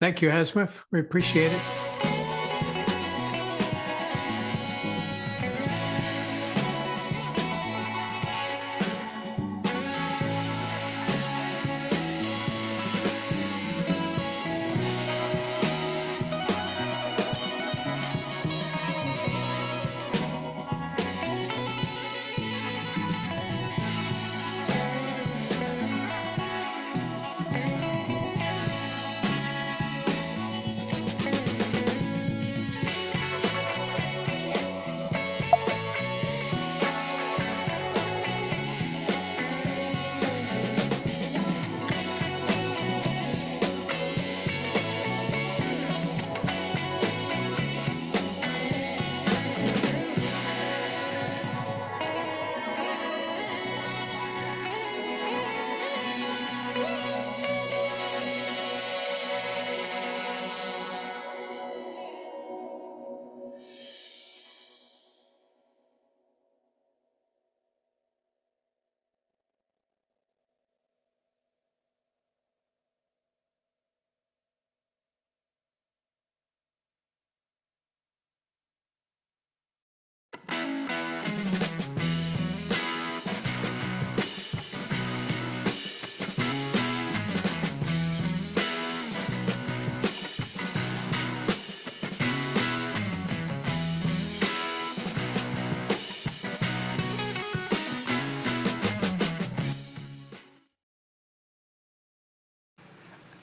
Thank you, Asmith. We appreciate it.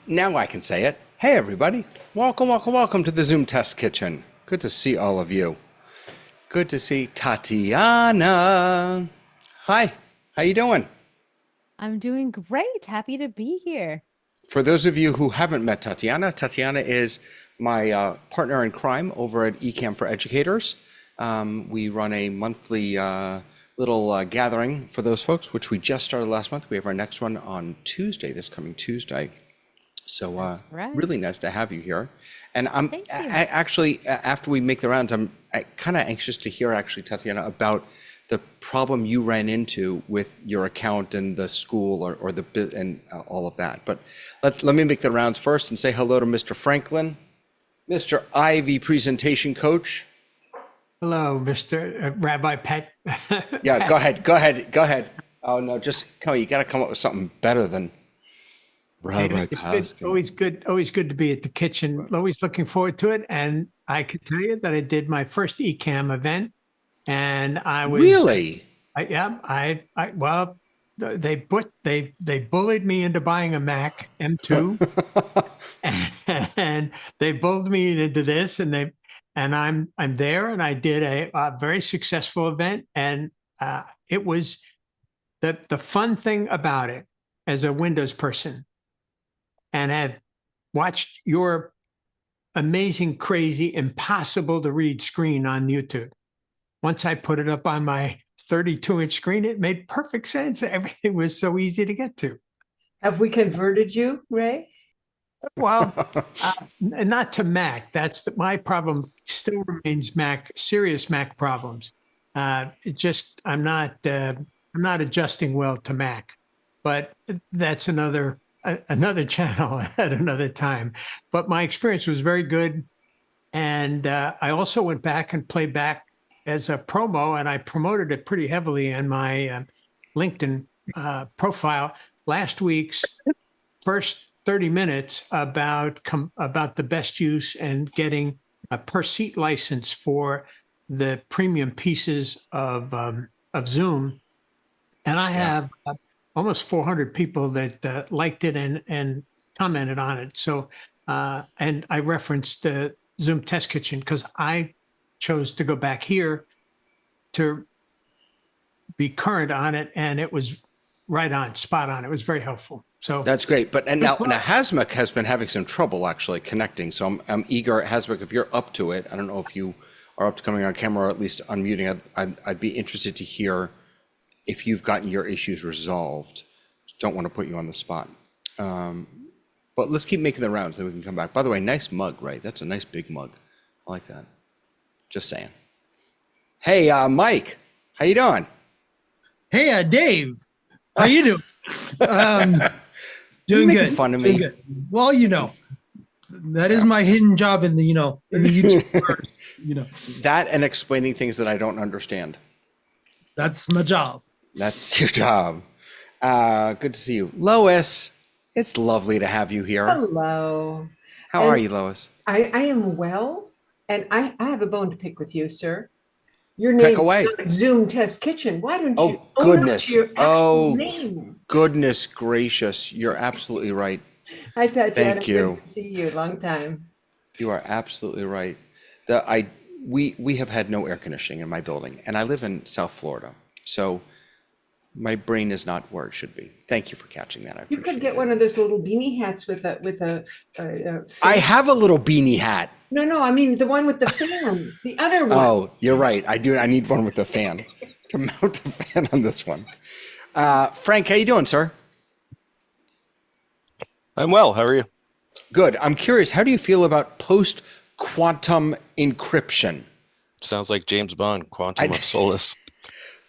Now I can say it. Hey everybody, welcome to the Zoom Test Kitchen. Good to see all of you. Good to see Tatiana. Hi, how you doing? I'm doing great. Happy to be here. For those of you who haven't met Tatiana, Tatiana is my partner in crime over at eCam for Educators. We run a monthly little gathering for those folks, which we just started last month. We have our next one on Tuesday, this coming Tuesday. So Right. really nice to have you here. And I'm Thank you. actually, after we make the rounds, I'm kind of anxious to hear actually, Tatiana, about the problem you ran into with your account and the school or the bit and all of that. But let me make the rounds first and say hello to Mr. Franklin, Mr. Ivy presentation coach. Hello, Mr. Rabbi Pat. Yeah, go ahead. Oh no, just come on, you got to come up with something better than Rabbi Paskin. Always good to be at the kitchen. Always looking forward to it. And I can tell you that I did my first eCam event, and I was Really? well, they bullied me into buying a Mac M2, and they bullied me into this, and I'm there, and I did a very successful event, and it was the fun thing about it as a Windows person, and have watched your amazing, crazy, impossible to read screen on YouTube. Once I put it up on my 32-inch screen, it made perfect sense. Everything was so easy to get to. Have we converted you, Ray? Well, not to Mac. My problem still remains Mac, serious Mac problems. I'm not adjusting well to Mac, but that's another channel at another time. But my experience was very good. And I also went back and played back as a promo, and I promoted it pretty heavily in my LinkedIn profile. Last week's first 30 minutes about the best use and getting a per seat license for the premium pieces of Zoom. And I have almost 400 people that liked it and commented on it. So, and I referenced the Zoom Test Kitchen because I chose to go back here to be current on it, and it was right on, spot on. It was very helpful. So that's great. But now Hasmuk has been having some trouble actually connecting. So I'm eager, Hasmuk, if you're up to it. I don't know if you are up to coming on camera or at least unmuting. I'd be interested to hear if you've gotten your issues resolved. Don't want to put you on the spot. But let's keep making the rounds, then we can come back. By the way, nice mug, right? That's a nice big mug. I like that. Just saying. Hey, Mike, how you doing? Hey, Dave, how you doing? Doing making good. fun of me. Good. Well, you know, That is my hidden job in the, in the YouTube, That and explaining things that I don't understand. that's my job. That's your job. Good to see you. Lois, it's lovely to have you here. Hello. How are you, Lois? I am well, and I have a bone to pick with you, sir. Your Pick name is away. not Zoom Test Kitchen. Why don't you Oh, own up goodness. to your actual Oh, name? goodness gracious. You're absolutely right. I thought you had Thank a you. good to see you. Long time. You are absolutely right. We have had no air conditioning in my building, and I live in South Florida, so my brain is not where it should be. Thank you for catching that. I You appreciate could get it. one of those little beanie hats with a I fan. have a little beanie hat. No, I mean the one with the fan. The other one. Oh, you're right. I do. I need one with a fan to mount a fan on this one. Frank, how you doing, sir? I'm well. How are you? Good. I'm curious. How do you feel about post-quantum encryption? Sounds like James Bond, Quantum I- of Solace.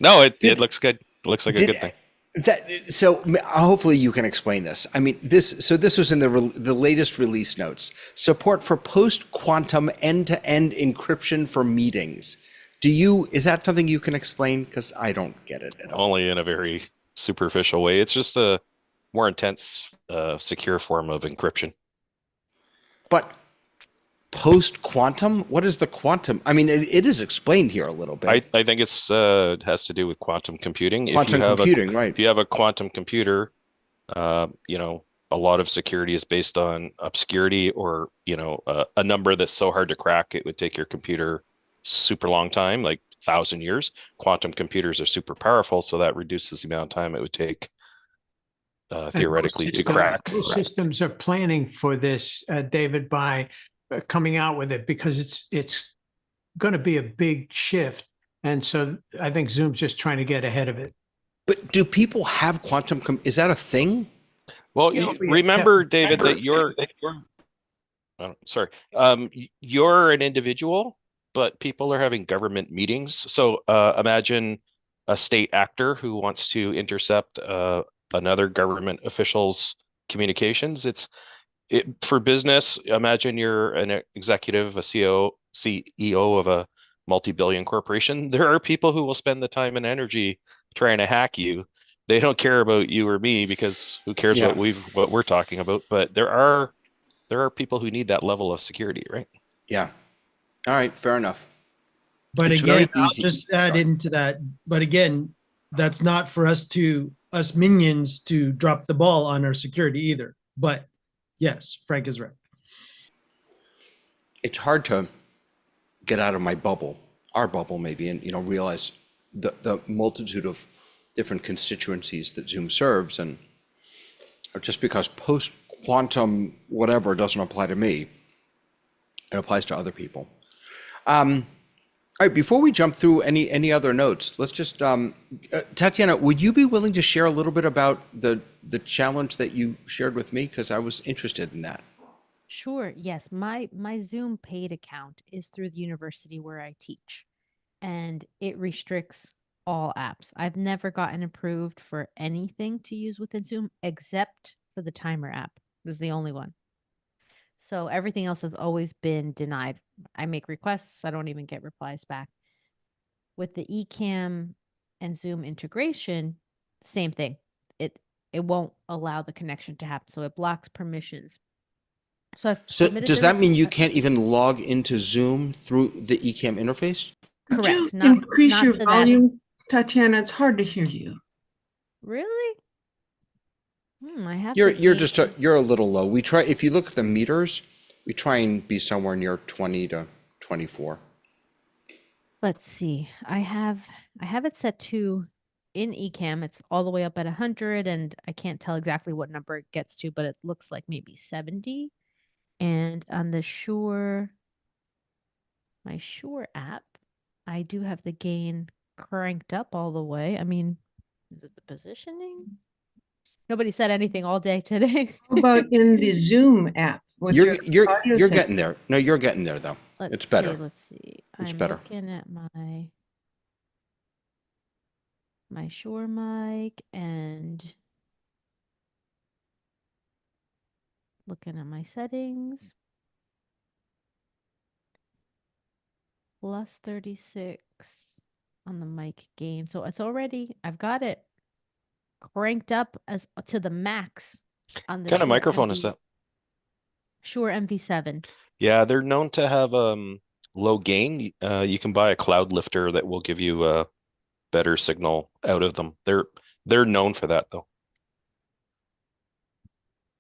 No, it looks good. It looks like a good thing. So hopefully you can explain this. I mean, this was in the latest release notes. Support for post-quantum end-to-end encryption for meetings. Is that something you can explain? Because I don't get it at all. Only in a very superficial way. It's just a more intense, secure form of encryption. But post-quantum, what is the quantum? I mean, it is explained here a little bit. I think it has to do with quantum computing. Quantum computing, right? If you have a quantum computer, a lot of security is based on obscurity or, a number that's so hard to crack, it would take your computer super long time, like 1,000 years. Quantum computers are super powerful, so that reduces the amount of time it would take theoretically to crack. Most systems are planning for this, David, by coming out with it because it's going to be a big shift. And so I think Zoom's just trying to get ahead of it. But do people have quantum? Is that a thing? Well, You know, you remember, David, that you're you're an individual, but people are having government meetings. So imagine a state actor who wants to intercept another government official's communications. For business. Imagine you're an executive, a CEO of a multi-billion corporation. There are people who will spend the time and energy trying to hack you. They don't care about you or me because who cares Yeah. what we're talking about. But there are people who need that level of security, right? Yeah. All right. Fair enough. But It's again, very I'll easy. just add into that. But again, that's not for us minions to drop the ball on our security either. But yes, Frank is right. It's hard to get out of my bubble, our bubble maybe, and realize the multitude of different constituencies that Zoom serves, and just because post-quantum whatever doesn't apply to me, it applies to other people. All right, before we jump through any other notes, let's just Tatiana, would you be willing to share a little bit about the challenge that you shared with me, because I was interested in that. Sure. Yes. My Zoom paid account is through the university where I teach, and it restricts all apps. I've never gotten approved for anything to use within Zoom except for the timer app. This is the only one. So everything else has always been denied. I make requests, I don't even get replies back. With the eCam and Zoom integration, same thing. It won't allow the connection to happen. So it blocks permissions. So Does that mean you can't even log into Zoom through the eCam interface? Could you Correct. Not increase your to that. volume, Tatiana? It's hard to hear you. Really? I have You're the you're gain- just you're a little low. We try, if you look at the meters, we try and be somewhere near 20 to 24. Let's see. I have it set to in eCam. It's all the way up at 100, and I can't tell exactly what number it gets to, but it looks like maybe 70. And on the my Shure app, I do have the gain cranked up all the way. I mean, is it the positioning? Nobody said anything all day today. How about in the Zoom app? With You're your audio you're sync? getting there. No, you're getting there though. It's better. Let's see. It's I'm better. looking at my Shure mic and looking at my settings. plus 36 on the mic gain. So it's already, I've got it cranked up as to the max on the Kind of Shure microphone is MV that? Shure MV7. Yeah, they're known to have low gain. You can buy a cloud lifter that will give you a better signal out of them. They're known for that though.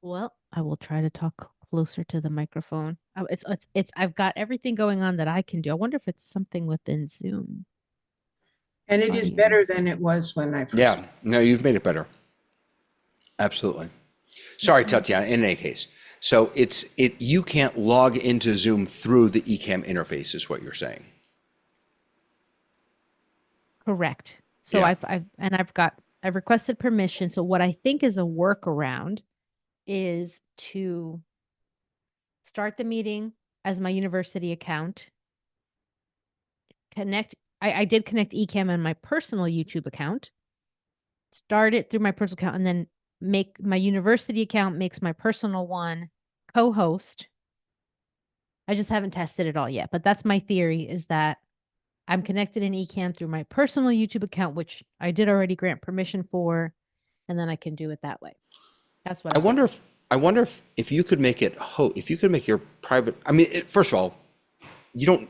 Well, I will try to talk closer to the microphone. Oh, it's I've got everything going on that I can do. I wonder if it's something within Zoom. And it is better Audience. than it was when I first. Yeah, no, you've made it better. Absolutely. Sorry, Tatiana, in any case. So you can't log into Zoom through the eCam interface is what you're saying. Correct. So Yeah. I've requested permission. So what I think is a workaround is to start the meeting as my university account. I did connect eCam on my personal YouTube account. Start it through my personal account and then make my university account makes my personal one co-host. I just haven't tested it all yet, but that's my theory is that I'm connected in eCam through my personal YouTube account, which I did already grant permission for, and then I can do it that way. That's what I wonder if you could make it if you could make your private. I mean, first of all, you don't.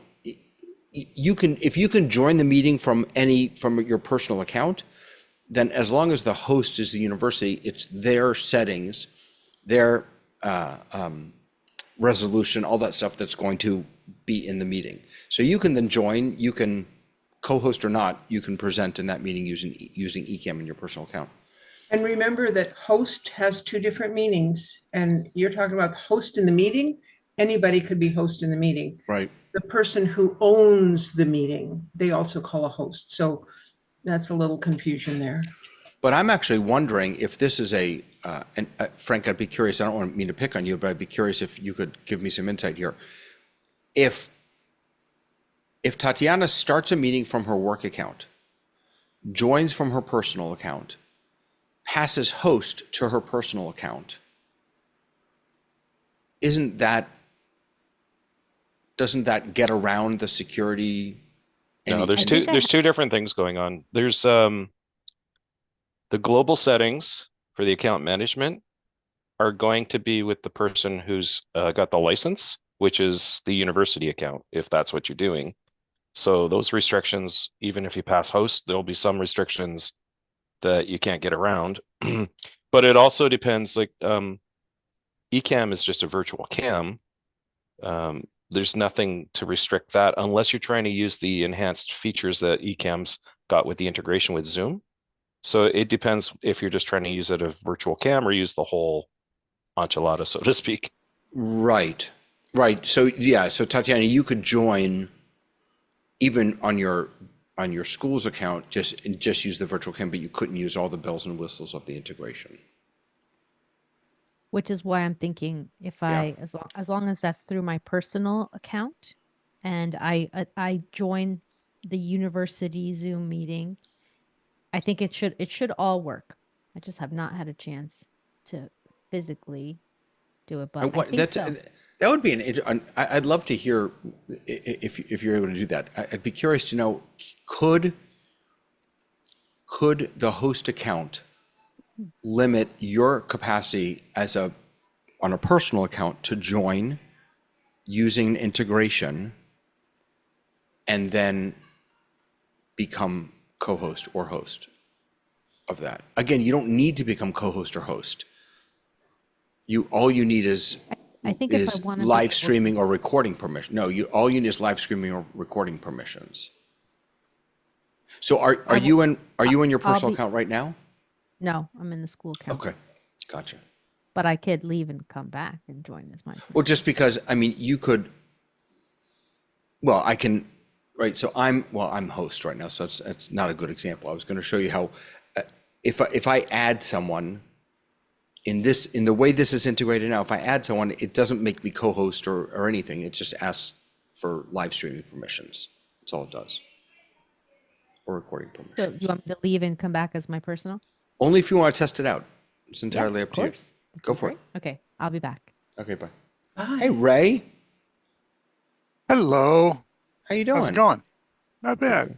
You can if you can join the meeting from your personal account, then as long as the host is the university, it's their settings, their resolution, all that stuff that's going to be in the meeting. So you can then join. You can co-host or not. You can present in that meeting using eCam in your personal account. And remember that host has two different meanings. And you're talking about host in the meeting. Anybody could be host in the meeting. Right. The person who owns the meeting, they also call a host. So that's a little confusion there. But I'm actually wondering if this is Frank, I'd be curious, I don't want me to pick on you, but I'd be curious if you could give me some insight here. If Tatiana starts a meeting from her work account, joins from her personal account, passes host to her personal account, doesn't that get around the security? No, there's two different things going on. There's the global settings for the account management are going to be with the person who's got the license, which is the university account, if that's what you're doing. So those restrictions, even if you pass host, there'll be some restrictions that you can't get around. But it also depends, like eCam is just a virtual cam. There's nothing to restrict that unless you're trying to use the enhanced features that eCam's got with the integration with Zoom. So it depends if you're just trying to use it a virtual cam or use the whole enchilada, so to speak. Right. So yeah, so Tatiana, you could join even on your school's account, just use the virtual cam, but you couldn't use all the bells and whistles of the integration. Which is why I'm thinking as long as that's through my personal account and I join the university Zoom meeting, I think it should all work. I just have not had a chance to physically do it, but I think so. That would be I'd love to hear if you're able to do that. I'd be curious to know, could the host account limit your capacity on a personal account to join using integration and then become co-host or host of that? Again, you don't need to become co-host or host. All you need is I think if I want to live streaming or recording permission. No, all you need is live streaming or recording permissions. So are you in your personal account right now? No, I'm in the school account. Okay, gotcha. But I could leave and come back and join as my. Well, just because, I mean, you could. Well, I can. Right. So I'm host right now, so it's not a good example. I was going to show you how, if I add someone. In the way this is integrated now, if I add someone, it doesn't make me co-host or anything. It just asks for live streaming permissions. That's all it does. Or recording permissions. So you want me to leave and come back as my personal? Only if you want to test it out. It's entirely up to you. Go for it. Okay, I'll be back. Okay, bye. Bye. Hey, Ray. Hello. How you How's doing? it going? Not bad.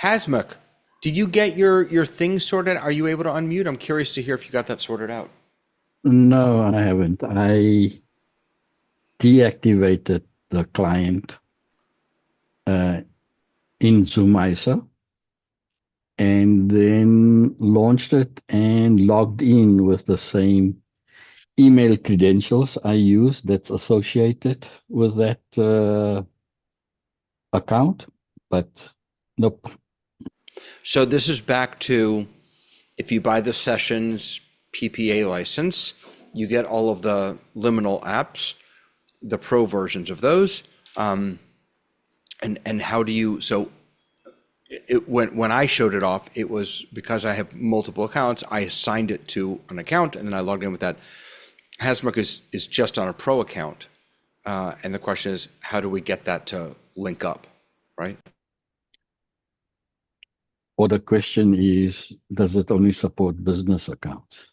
Hasmuk, did you get your thing sorted? Are you able to unmute? I'm curious to hear if you got that sorted out. No, I haven't. I deactivated the client in ZoomISO and then launched it and logged in with the same email credentials I use that's associated with that account. But nope. So this is back to if you buy the Sessions PPA license, you get all of the liminal apps, the pro versions of those. And how do you, so when I showed it off, it was because I have multiple accounts, I assigned it to an account and then I logged in with that. Hasmuk is just on a pro account. And the question is, how do we get that to link up, right? Or the question is, does it only support business accounts?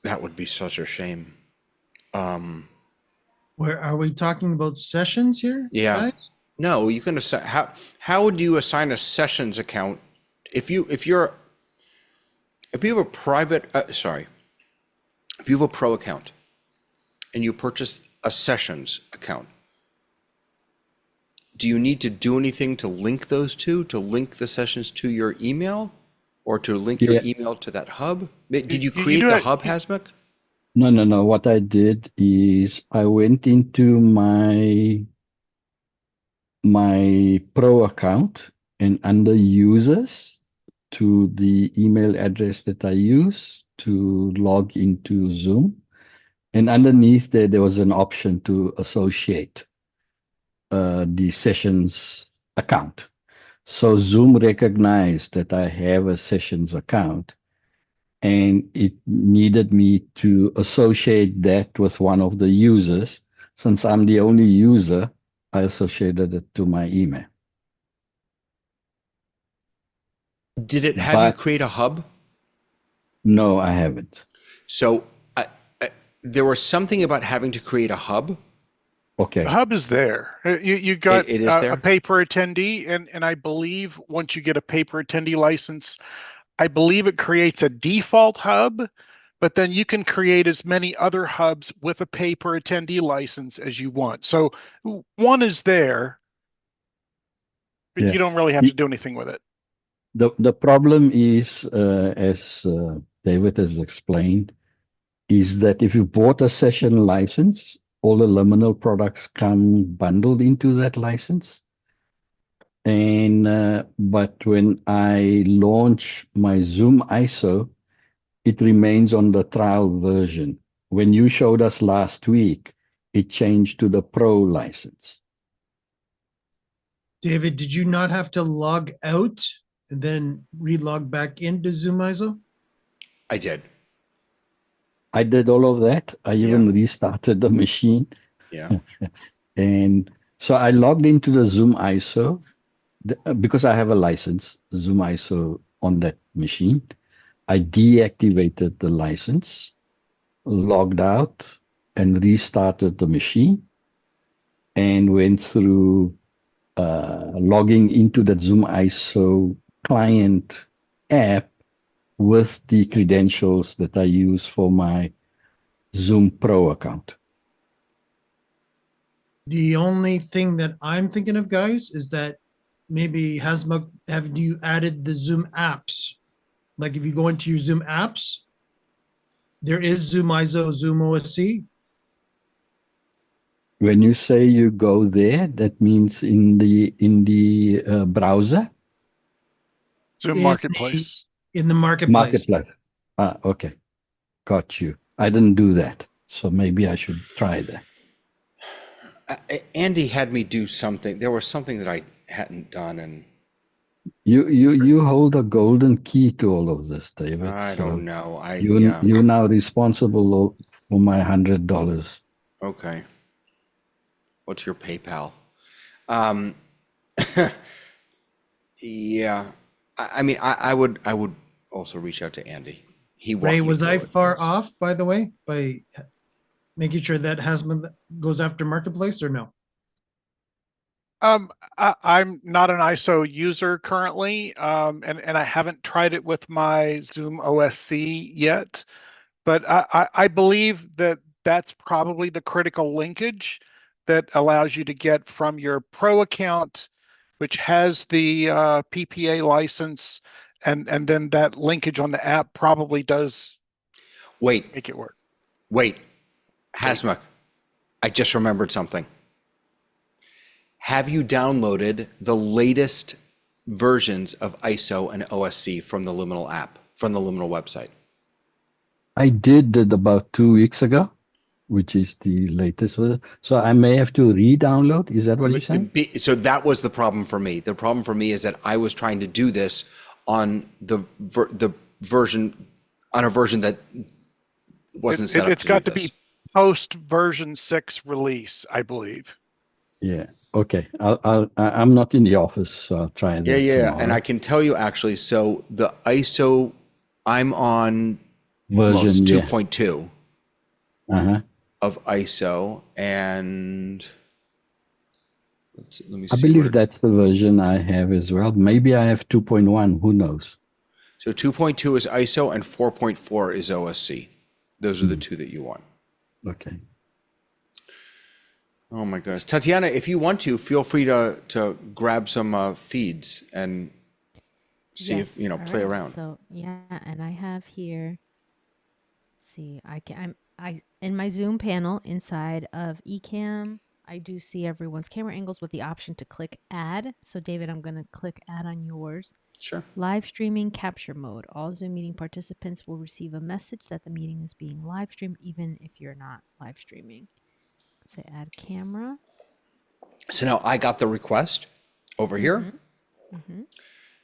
That would be such a shame. Where are we talking about sessions here? Yeah. guys? No, you can assign, how would you assign a Sessions account if you have a private if you have a pro account and you purchase a Sessions account, do you need to do anything to link those two, to link the sessions to your email or to link your Yeah. email to that hub? Did you You create do the that- hub, Hasmuk? No. What I did is I went into my pro account and under users to the email address that I use to log into Zoom. And underneath there was an option to associate the sessions account. So Zoom recognized that I have a sessions account and it needed me to associate that with one of the users. Since I'm the only user, I associated it to my email. Did it have you But- create a hub? No, I haven't. So there was something about having to create a hub. Okay. The hub is there. You got It is there? a paper attendee, and I believe once you get a paper attendee license, I believe it creates a default hub, but then you can create as many other hubs with a paper attendee license as you want. So one is there, but Yeah. you don't really have to do anything with it. The problem is, as David has explained, is that if you bought a session license, all the liminal products come bundled into that license. And but when I launch my ZoomISO, it remains on the trial version. When you showed us last week, it changed to the pro license. David, did you not have to log out and then re-log back into ZoomISO? I did. I did all of that. I even restarted the machine. Yeah. And so I logged into the ZoomISO because I have a license, ZoomISO on that machine. I deactivated the license, logged out, and restarted the machine, and went through logging into the ZoomISO client app with the credentials that I use for my Zoom Pro account. The only thing that I'm thinking of, guys, is that maybe Hasmuk, have you added the Zoom apps? Like if you go into your Zoom apps, there is ZoomISO, ZoomOSC. When you say you go there, that means in the browser? Zoom In Marketplace. In the marketplace. Marketplace. Ah, okay. Got you. I didn't do that, so maybe I should try that. Andy had me do something. There was something that I hadn't done, and You hold a golden key to all of this, David. I so don't know. you're now responsible for my $100. Okay. What's your PayPal? Yeah. I mean, I would also reach out to Andy. He walked Ray, me was I through it. far off, by the way? making sure that Hasma goes after marketplace or no? I'm not an ISO user currently, and I haven't tried it with my ZoomOSC yet, but I believe that that's probably the critical linkage that allows you to get from your pro account, which has the PPA license, and then that linkage on the app probably does Wait, make it work. wait, Hasmuk, I just remembered something. Have you downloaded the latest versions of ISO and OSC from the Liminal app, from the Liminal website? I did it about 2 weeks ago, which is the latest version. So I may have to re-download. Is that what you're saying? So that was the problem for me. The problem for me is that I was trying to do this on the version, on a version that wasn't set up. It's got to be post version 6 release, I believe. Yeah. Okay. I'm not in the office, so I'll try it. Yeah. And I can tell you actually, so the ISO, I'm on version 2.2 Uh-huh. of ISO, and let me see. I believe that's the version I have as well. Maybe I have 2.1. Who knows? So 2.2 is ISO and 4.4 is OSC. Those are the two that you want. Okay. Oh my goodness. Tatiana, if you want to, feel free to grab some feeds and see if, Yes, play all right. around. So yeah, and I have here. Let's see, I in my Zoom panel inside of Ecamm, I do see everyone's camera angles with the option to click add. So David, I'm going to click add on yours. Sure. Live streaming capture mode. All Zoom meeting participants will receive a message that the meeting is being live streamed, even if you're not live streaming. Say add camera. So now I got the request over here. Mm-hmm.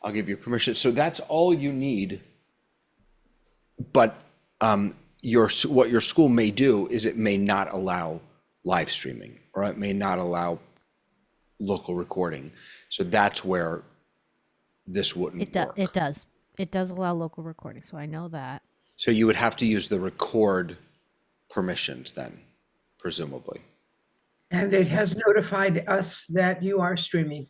I'll give you permission. So that's all you need. But what your school may do is it may not allow live streaming, or it may not allow local recording. So that's where this wouldn't work. It does. It does allow local recording, so I know that. So you would have to use the record permissions then, presumably. And it has notified us that you are streaming.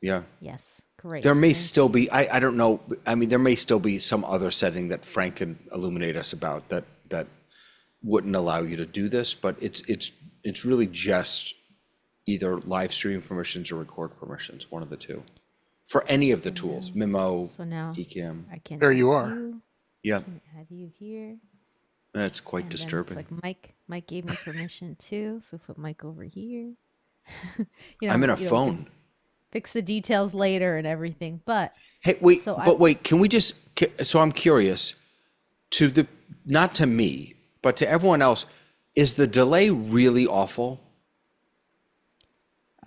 Yeah. Yes, great. There may Thank still be, I don't know, I mean, there may still be some other setting that Frank can illuminate us about that wouldn't allow you to do this, but it's really just either live streaming permissions or record permissions, one of the two. For any of the tools, Mimo, So now Ecamm. I can There add you are. Yeah, Can add you here. that's quite And then disturbing. it's like Mike gave me permission too, so put Mike over here. I'm in a we can phone. Fix the details later and everything, but Hey, wait, So but wait, can we just, so I'm curious, not to me, but to everyone else, is the delay really awful?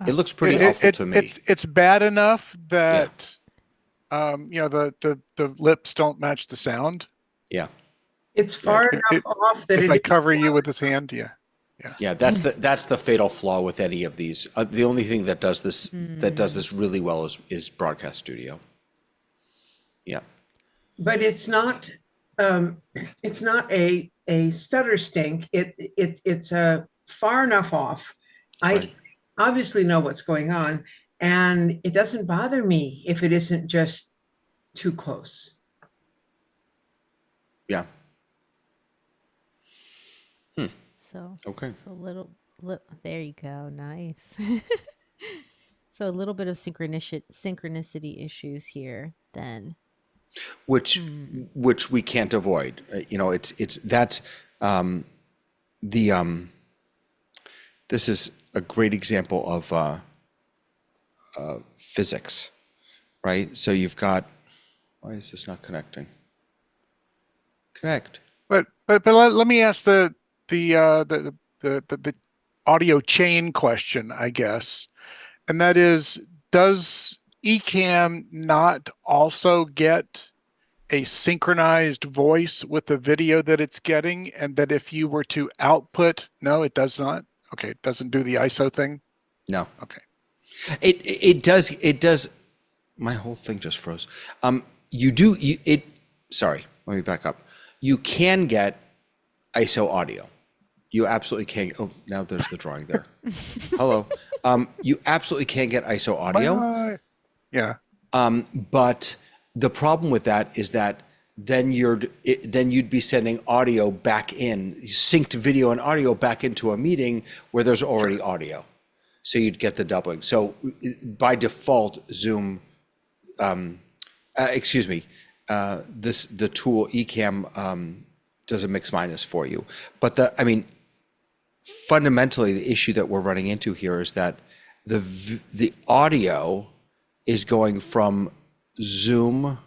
It looks pretty awful to me. It's bad enough that the lips don't match the sound. Yeah. It's far It- enough off that If it I is cover you with his hand, yeah. Yeah, that's the fatal flaw with any of these. The only thing that does this really well is Broadcast Studio. Yeah. but it's not a stutter stink. It's far enough off. I Right. obviously know what's going on, and it doesn't bother me if it isn't just too close. Yeah. so Okay. there you go. Nice. So a little bit of synchronicity issues here then. Which we can't avoid. This is a great example of physics, right? So you've got, why is this not connecting? Connect. But let me ask the audio chain question, I guess, and that is, does Ecamm not also get a synchronized voice with the video that it's getting, and that if you were to output, no, it does not? Okay, it doesn't do the ISO thing? No. Okay. It does. My whole thing just froze. Sorry, let me back up. You can get ISO audio. You absolutely can't. Oh, now there's the drawing there. Hello. You absolutely can't get ISO audio. Yeah. But the problem with that is that then you'd be sending audio back in, synced video and audio back into a meeting where there's already audio. So you'd get the doubling. So by default, Zoom, the tool Ecamm does a mix minus for you. But fundamentally, the issue that we're running into here is that the audio is going from Zoom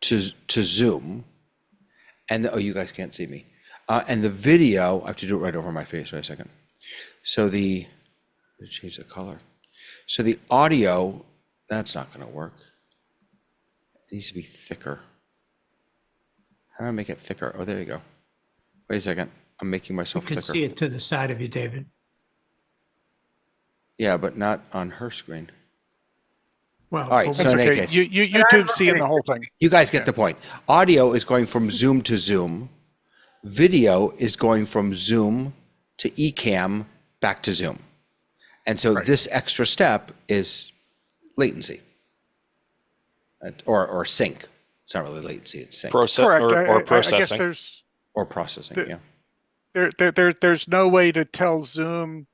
to Zoom, and oh, you guys can't see me. And the video, I have to do it right over my face. Wait a second. So let's change the color. So the audio, that's not going to work. It needs to be thicker. How do I make it thicker? Oh, there you go. Wait a second. I'm making You myself can thicker. see it to the side of you, David. Yeah, but not on her screen. Well, All right, well, so That's in any okay. case, YouTube's seeing the whole thing. you guys get the point. Audio is going from Zoom to Zoom. Video is going from Zoom to Ecamm back to Zoom. And so this extra step is latency or sync. It's not really latency, it's sync. Correct. Or I guess processing. there's Or processing, yeah. there's no way to tell Zoom,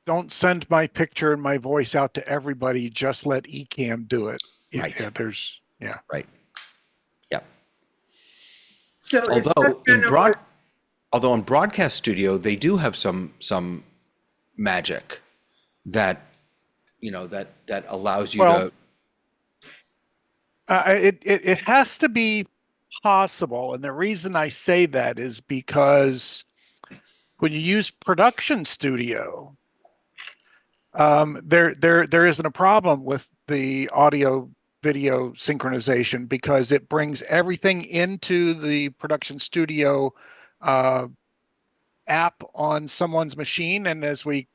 don't send my picture and my voice out to everybody. Just let Ecamm do it. Right. Yeah. Right. Yep. So if Although in Broadcast Studio, they do have some magic that, that allows you to. It has to be possible, and the reason I say that is because when you use Production Studio, there isn't a problem with the audio video synchronization because it brings everything into the Production Studio app on someone's machine, and as we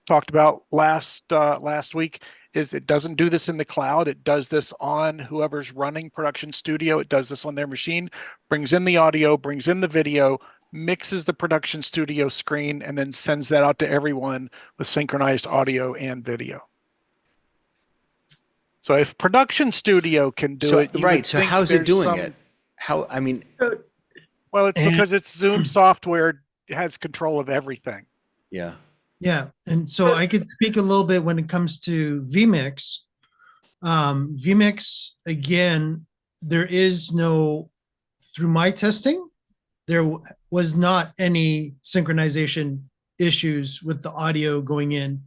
talked about last week, is it doesn't do this in the cloud. It does this on whoever's running Production Studio. It does this on their machine, brings in the audio, brings in the video, mixes the Production Studio screen, and then sends that out to everyone with synchronized audio and video. So if Production Studio can do it, right. So how's it doing it? Well, it's because it's Zoom software has control of everything. Yeah. Yeah, and so I could speak a little bit when it comes to vMix. vMix, again, there is no, through my testing, there was not any synchronization issues with the audio going in.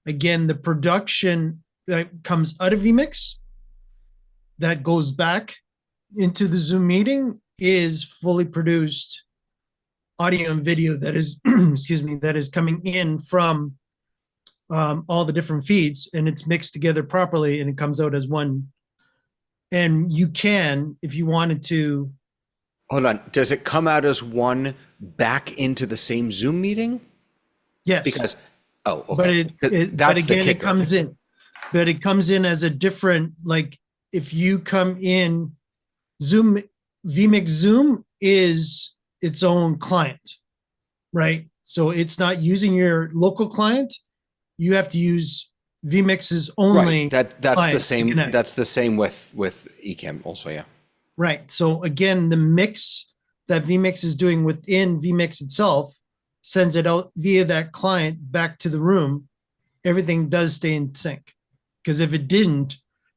Again, the production that comes out of vMix that goes back into the Zoom meeting is fully produced audio and video that is, that is coming in from all the different feeds, and it's mixed together properly and it comes out as one. And you can, if you wanted to. Hold on. Does it come out as one back into the same Zoom meeting? Yes. Because, okay. But it comes in, but it comes in as a different, like if you come in Zoom, vMix Zoom is its own client, right? So it's not using your local client. You have to use vMix's only. Right. That's the same. Connect. That's the same with Ecamm also. Yeah. Right. So again, the mix that vMix is doing within vMix itself sends it out via that client back to the room. Everything does stay in sync, because if it didn't,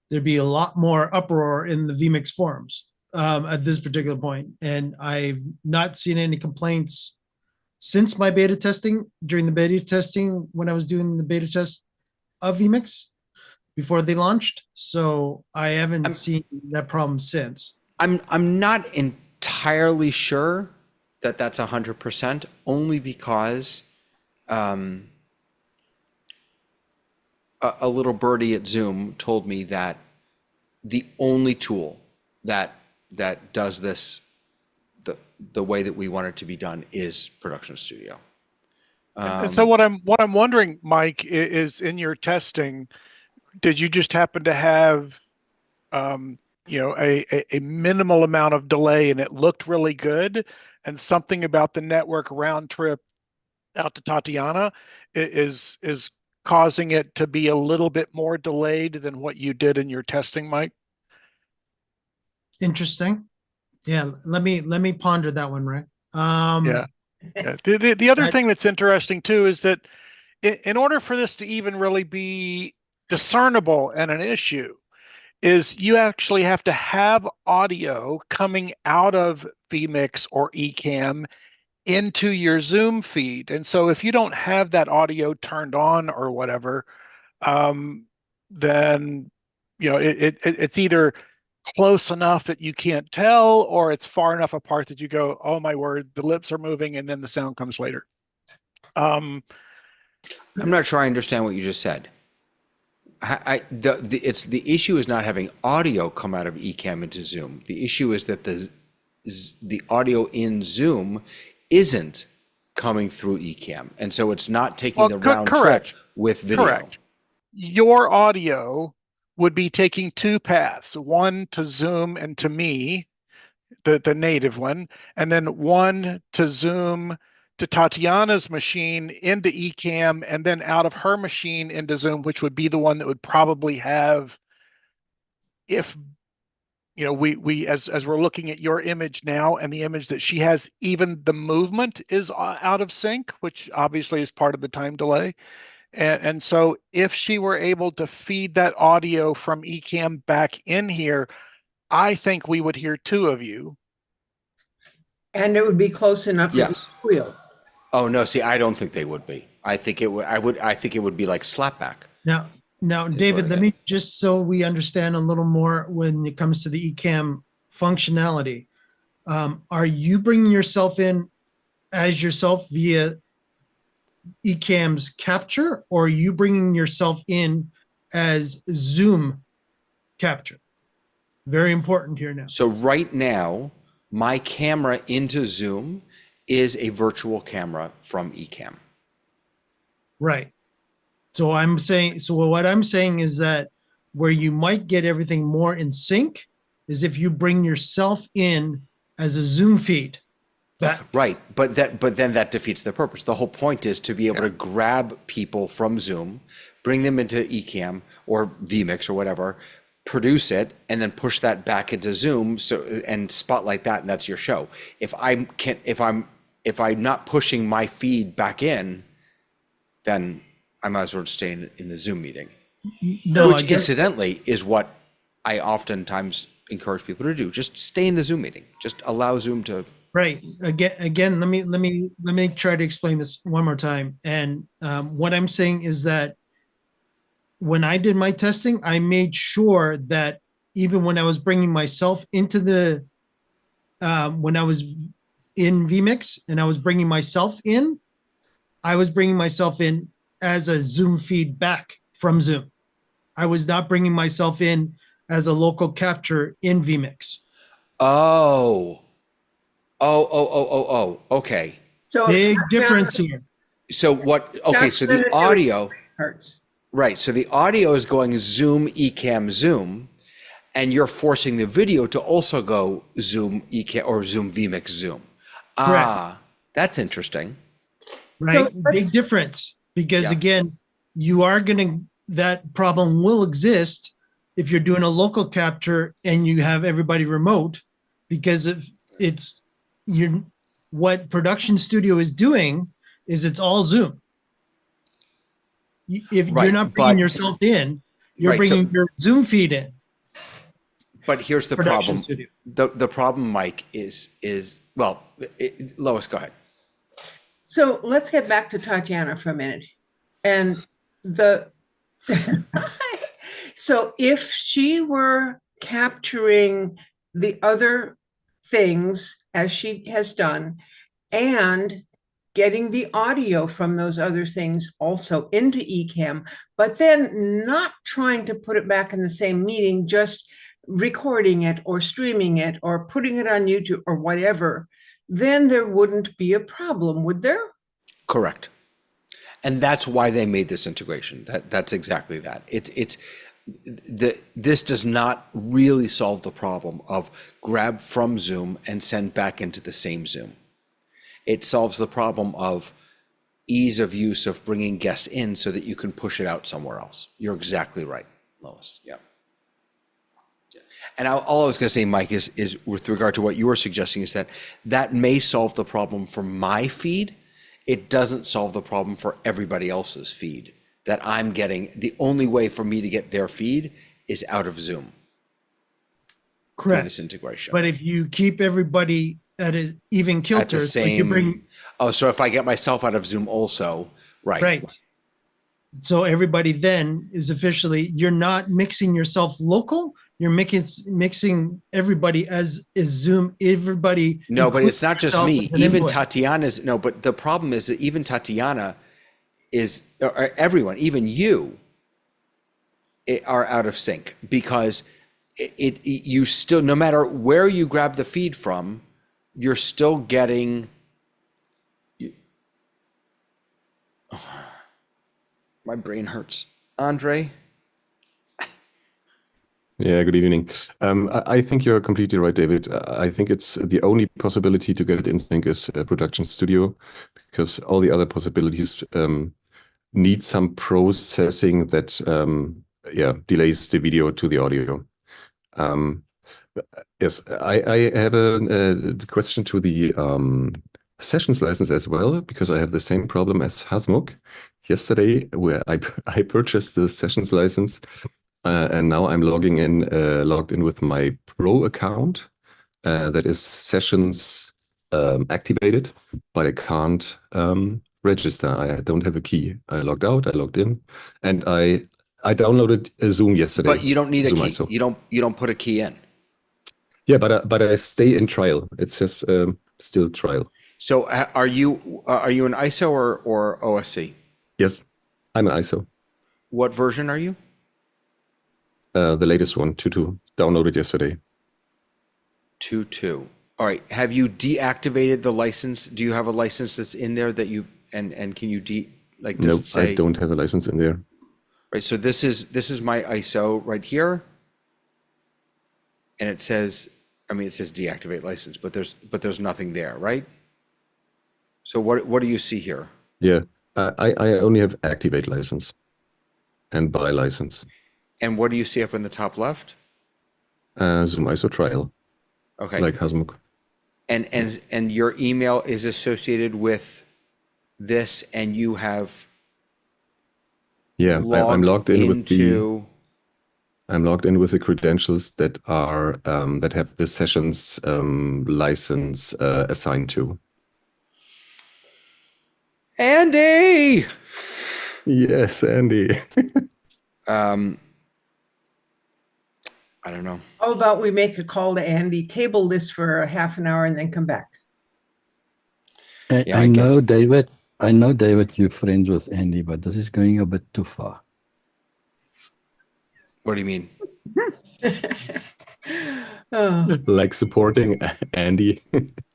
there'd be a lot more uproar in the vMix forums at this particular point. And I've not seen any complaints since my beta testing, during the beta testing, when I was doing the beta test of vMix before they launched. So I haven't seen that problem since. I'm not entirely sure that that's 100%, only because a little birdie at Zoom told me that the only tool that does this the way that we want it to be done is Production Studio. And so what I'm wondering, Mike, is in your testing, did you just happen to have a minimal amount of delay and it looked really good? and something about the network round trip out to Tatiana is causing it to be a little bit more delayed than what you did in your testing, Mike. Interesting. Yeah, let me ponder that one, right? Yeah. Yeah. The other That- thing that's interesting too is that in order for this to even really be discernible and an issue, is you actually have to have audio coming out of vMix or Ecamm into your Zoom feed. And so if you don't have that audio turned on or whatever, then it's either close enough that you can't tell, or it's far enough apart that you go, oh my word, the lips are moving, and then the sound comes later. I'm not sure I understand what you just said. The issue is not having audio come out of Ecamm into Zoom. The issue is that the audio in Zoom isn't coming through Ecamm, and so it's not taking the round trip with video. Correct. Your audio would be taking two paths, one to Zoom and to me, the native one, and then one to Zoom to Tatiana's machine into Ecamm, and then out of her machine into Zoom, which would be the one that would probably have, if we as we're looking at your image now and the image that she has, even the movement is out of sync, which obviously is part of the time delay. And so if she were able to feed that audio from Ecamm back in here, I think we would hear two of you. And it would be close enough. Yes. Wheel. Oh no, see, I don't think they would be. I think it would be like slapback. Now, David, let me, just so we understand a little more when it comes to the Ecamm functionality. Are you bringing yourself in as yourself via Ecamm's capture, or are you bringing yourself in as Zoom capture? Very important here now. So right now, my camera into Zoom is a virtual camera from Ecamm. Right. So what I'm saying is that where you might get everything more in sync is if you bring yourself in as a Zoom feed. Right, but then that defeats the purpose. The whole point is to be able to grab people from Zoom, bring them into Ecamm or vMix or whatever, produce it, and then push that back into Zoom and spotlight that, and that's your show. If I'm not pushing my feed back in, then I might as well stay in the Zoom meeting. No, which incidentally is what I oftentimes encourage people to do. Just stay in the Zoom meeting. Just allow Zoom to. Right. Again, let me try to explain this one more time. And what I'm saying is that when I did my testing, I made sure that even when I was bringing myself into the, when I was in vMix and I was bringing myself in, I was bringing myself in as a Zoom feedback from Zoom. I was not bringing myself in as a local capture in vMix. Oh, okay. So big difference here. So what? Okay, so the audio hurts. Right. So the audio is going Zoom, Ecamm, Zoom, and you're forcing the video to also go Zoom, Ecamm, or Zoom, vMix, Zoom. Correct. That's interesting. Right. So big difference, because again, you are that problem will exist if you're doing a local capture and you have everybody remote, because if what Production Studio is doing is it's all Zoom. If you're not bringing yourself in, you're bringing your Zoom feed in. But here's the problem. The problem, Mike, is Lois, go ahead. So let's get back to Tatiana for a minute. And so if she were capturing the other things as she has done and getting the audio from those other things also into Ecamm, but then not trying to put it back in the same meeting, just recording it or streaming it or putting it on YouTube or whatever, then there wouldn't be a problem, would there? Correct. And that's why they made this integration. That's exactly that. This does not really solve the problem of grab from Zoom and send back into the same Zoom. It solves the problem of ease of use of bringing guests in so that you can push it out somewhere else. You're exactly right, Lois. Yeah. And all I was going to say, Mike, is with regard to what you were suggesting, is that may solve the problem for my feed. It doesn't solve the problem for everybody else's feed that I'm getting. The only way for me to get their feed is out of Zoom. Through Correct. this integration. But if you keep everybody at an even kilter, At the it's like you same, bring so if I get myself out of Zoom also, right. right. So everybody then is officially, you're not mixing yourself local. You're mixing everybody as is Zoom. Everybody. No, but it's not just yourself me. as an Even input. Tatiana's, no, but the problem is that even Tatiana is, or everyone, even you, are out of sync, because you still, no matter where you grab the feed from, you're still getting. My brain hurts. Andre? Yeah, good evening. I think you're completely right, David. I think it's the only possibility to get it in sync is Production Studio, because all the other possibilities need some processing that delays the video to the audio. Yes, I have a question to the sessions license as well, because I have the same problem as Hasmuk yesterday, where I purchased the sessions license, and now I'm logged in with my Pro account. That is sessions activated, but I can't register. I don't have a key. I logged out, I logged in, and I downloaded a Zoom yesterday. But you don't need a key. ZoomISO. You don't put a key in. Yeah, but I stay in trial. It says still trial. So are you an ISO or OSC? Yes, I'm an ISO. What version are you? The latest one, 2.2, downloaded yesterday. 2.2. All right. Have you deactivated the license? Do you have a license that's in there that you and can you does No, it say? I don't have a license in there. Right. So this is my ISO right here, and it says, it says deactivate license, but there's nothing there, right? So what do you see here? Yeah, I only have activate license and buy license. And what do you see up in the top left? ZoomISO trial. Okay. Like Hasmuk. And your email is associated with this, and you have I'm logged in into... I'm logged in with the credentials that are that have the sessions license assigned to. Andy. Yes, Andy. I don't know. How about we make a call to Andy, table this for a half an hour and then come back? I know, David. I know, David, you're friends with Andy, but this is going a bit too far. What do you mean? Oh, Like supporting Andy.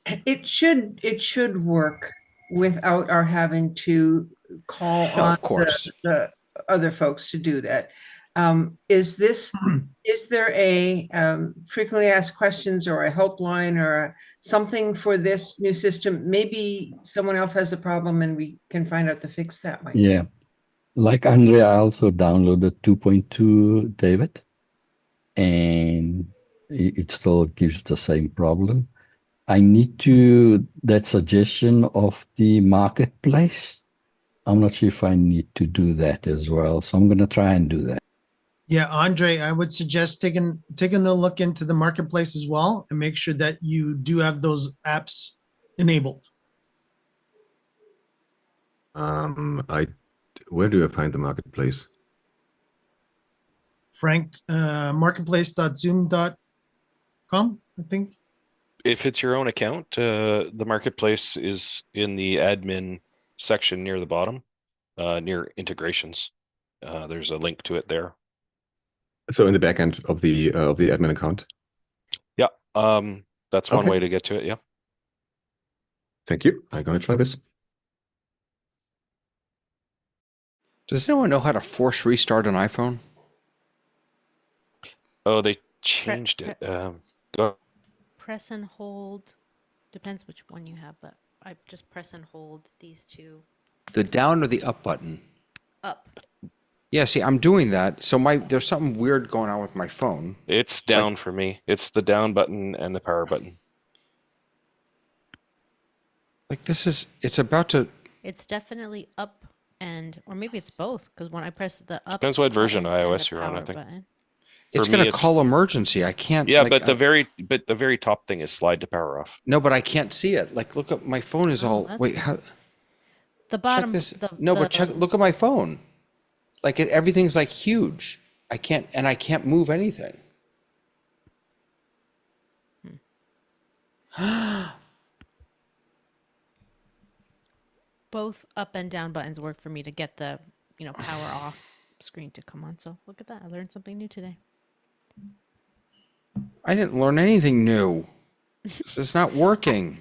it should work without our having to call No, on of course. the other folks to do that. Is there a frequently asked questions or a helpline or something for this new system? Maybe someone else has a problem and we can find out the fix that way. Yeah. Like Andrea, I also downloaded 2.2, David, and it still gives the same problem. I need that suggestion of the marketplace. I'm not sure if I need to do that as well. So I'm going to try and do that. Yeah, Andre, I would suggest taking a look into the marketplace as well and make sure that you do have those apps enabled. Where do I find the marketplace? Frank, marketplace.zoom.com, I think. If it's your own account, the marketplace is in the admin section near the bottom, near integrations. There's a link to it there. So in the back end of the admin account. Yeah, that's one way to get to it. Yeah. Thank you. I'm gonna try this. Does anyone know how to force restart an iPhone? Oh, they changed it. Go. Press and hold. Depends which one you have, but I just press and hold these two The down or the up button? up. Yeah, see, I'm doing that. So there's something weird going on with my phone. It's down for me. It's the down button and the power button. Like it's about to. It's definitely up or maybe it's both, because when I press the up Depends what version of button and iOS the you're on, I power think. button. It's For me, gonna it's- call emergency. I can't. Yeah, like, but the very top thing is slide to power off. No, but I can't see it. Like, look up. My phone is Oh, all. that's Wait, weird. how? The bottom. Check this. The, No, the, but check. Look at my phone. Like everything's like huge. I can't move anything. Both up and down buttons work for me to get the power off screen to come on. So look at that. I learned something new today. I didn't learn anything new. It's not working.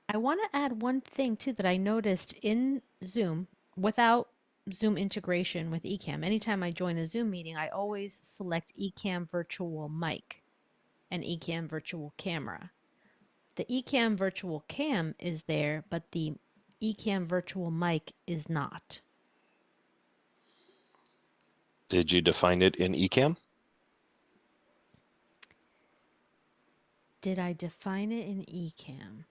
I want to add one thing too that I noticed in Zoom without Zoom integration with Ecamm. Anytime I join a Zoom meeting, I always select Ecamm virtual mic and Ecamm virtual camera. The Ecamm virtual cam is there, but the Ecamm virtual mic is not. Did you define it in Ecamm? Did I define it in Ecamm?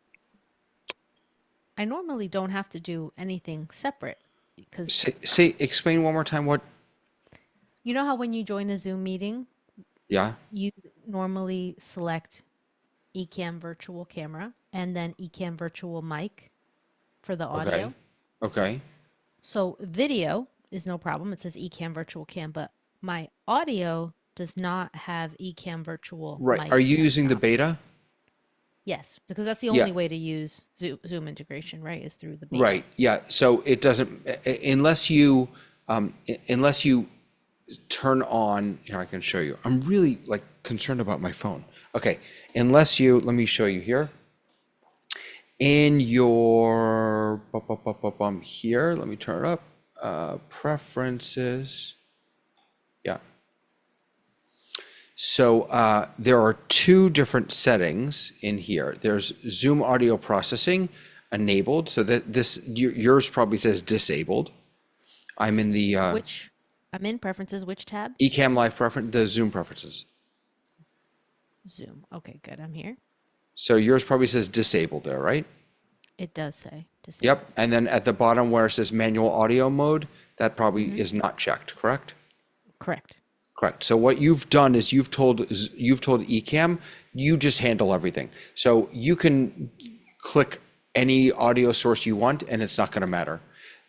I normally don't have to do anything separate because Say explain one more time what. you know how when you join a Zoom meeting, Yeah. you normally select Ecamm virtual camera and then Ecamm virtual mic for the audio. Okay. So video is no problem. It says Ecamm virtual cam, but my audio does not have Ecamm virtual Right. mic Are you as using an the option. beta? Yes, because that's the Yeah. only way to use Zoom integration, right? Is through the beta. Right. Yeah. So it doesn't unless you turn on. Here, I can show you. I'm really like concerned about my phone. Okay. Let me show you here. In your here, let me turn it up. Preferences. Yeah. So there are two different settings in here. There's Zoom audio processing enabled. So that yours probably says disabled. I'm in the I'm in preferences. Which tab? Ecamm Live preference, the Zoom preferences. Zoom. Okay, good. I'm here. So yours probably says disabled there, right? It does say disabled. Yep. And then at the bottom where it says manual audio mode, that probably is not checked, correct? Correct. Correct. So what you've done is you've told Ecamm, you just handle everything. So you can click any audio source you want, and it's not going to matter.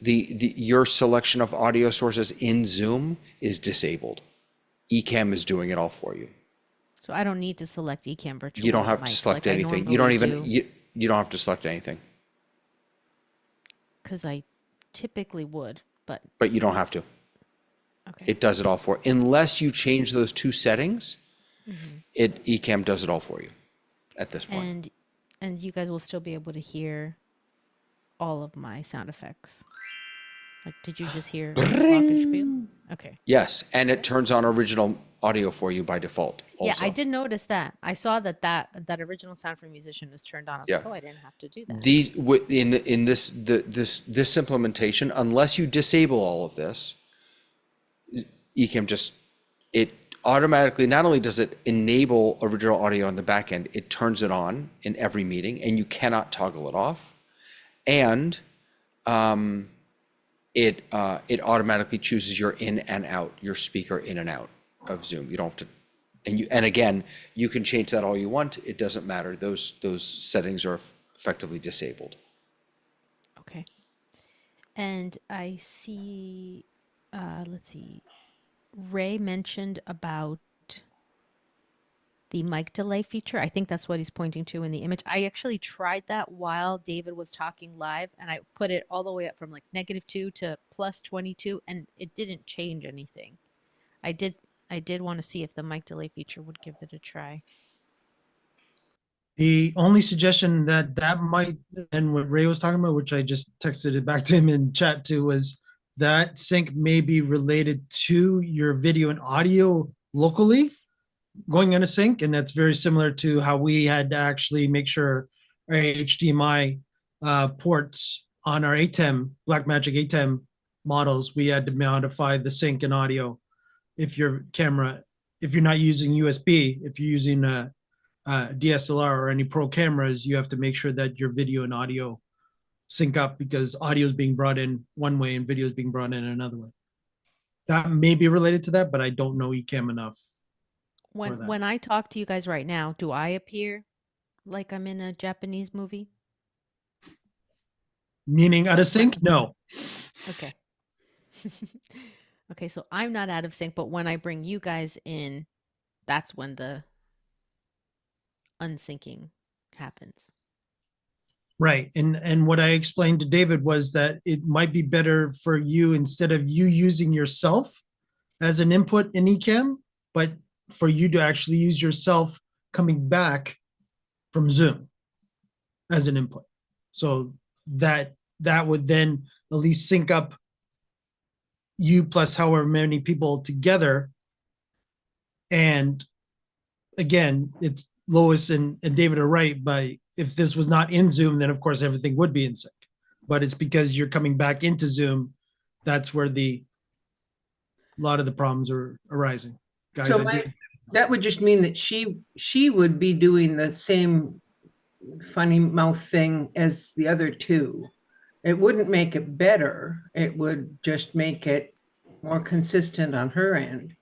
Your selection of audio sources in Zoom is disabled. Ecamm is doing it all for you. So I don't need to select Ecamm virtual. You don't have to mic select like I anything. You don't normally even do, you don't have to select anything. because I typically would, but But you don't have to. okay. It does it all for unless you change those two settings. Ecamm does it all for you at this point. And you guys will still be able to hear all of my sound effects. Like, did you just hear glockenspiel? Okay. Yes, and it turns on original audio for you by default. Also. Yeah, I did notice that. I saw that original sound for musician is turned on. I was like, Yeah. oh, I didn't have to do that. In this implementation, unless you disable all of this, Ecamm it automatically, not only does it enable original audio on the back end, it turns it on in every meeting, and you cannot toggle it off, and it automatically chooses your in and out, your speaker in and out of Zoom. You don't have to, and again, you can change that all you want. It doesn't matter. Those settings are effectively disabled. Okay. And I see, let's see, Ray mentioned about the mic delay feature. I think that's what he's pointing to in the image. I actually tried that while David was talking live, and I put it all the way up from like -2 to +22, and it didn't change anything. I did want to see if the mic delay feature would give it a try. The only suggestion that might, and what Ray was talking about, which I just texted it back to him in chat too, was that sync may be related to your video and audio locally going in a sync. And that's very similar to how we had to actually make sure our HDMI ports on our ATEM, Blackmagic ATEM models, we had to modify the sync and audio. If your camera, if you're not using USB, if you're using a DSLR or any pro cameras, you have to make sure that your video and audio sync up, because audio is being brought in one way and video is being brought in another way. That may be related to that, but I don't know Ecamm enough. for that. When I talk to you guys right now, do I appear like I'm in a Japanese movie? Meaning out of sync? No. Okay. Okay, so I'm not out of sync, but when I bring you guys in, that's when the unsyncing happens. Right. And what I explained to David was that it might be better for you, instead of you using yourself as an input in Ecamm, but for you to actually use yourself coming back from Zoom as an input. So that would then at least sync up you plus however many people together. And again, it's Lois and David are right, but if this was not in Zoom, then of course everything would be in sync. But it's because you're coming back into Zoom, that's where a lot of the problems are arising. Guys, So that would just mean that she would be doing the same funny mouth thing as the other two. It wouldn't make it better. It would just make it more consistent on her end.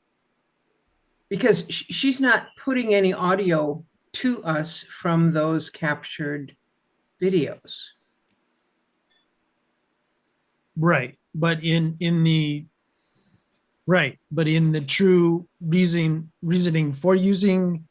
Because she's not putting any audio to us from those captured videos. Right. But in the true reasoning for using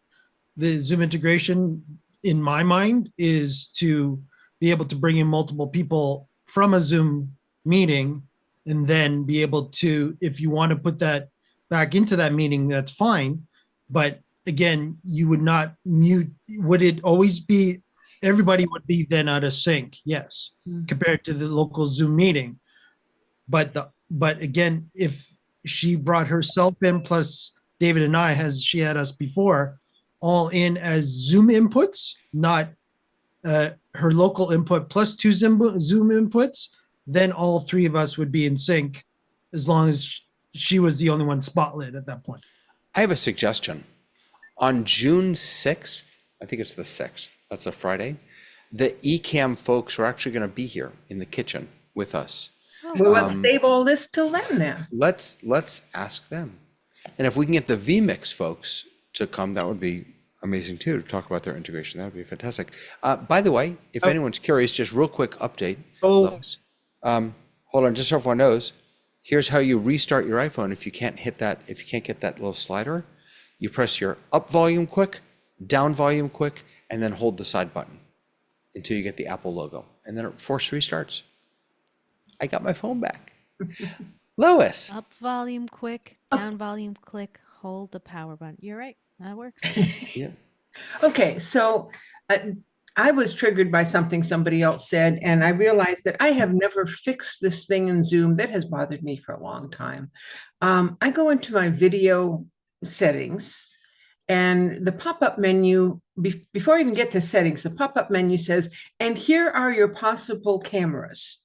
the Zoom integration, in my mind, is to be able to bring in multiple people from a Zoom meeting, and then be able to, if you want to put that back into that meeting, that's fine. But again, you would not mute. Would it always be, everybody would be then out of sync? Yes, compared to the local Zoom meeting. But again, if she brought herself in, plus David and I, as she had us before, all in as Zoom inputs, not her local input plus two Zoom inputs, then all three of us would be in sync, as long as she was the only one spotlit at that point. I have a suggestion. On June 6th, I think it's the 6th, that's a Friday, the Ecamm folks are actually going to be here in the kitchen with us. Well, let's save all this till then. Let's ask them. And if we can get the vMix folks to come, that would be amazing too, to talk about their integration. That would be fantastic. By the way, if anyone's curious, just real quick update. Lois. Hold on, just so everyone knows, here's how you restart your iPhone if you can't get that little slider. You press your up volume quick, down volume quick, and then hold the side button until you get the Apple logo. And then it force restarts. I got my phone back. Lois. Up volume quick, down volume click, hold the power button. You're right, that works. Yeah. Okay, so I was triggered by something somebody else said, and I realized that I have never fixed this thing in Zoom that has bothered me for a long time. I go into my video settings, and the pop-up menu, before I even get to settings, the pop-up menu says, and here are your possible cameras.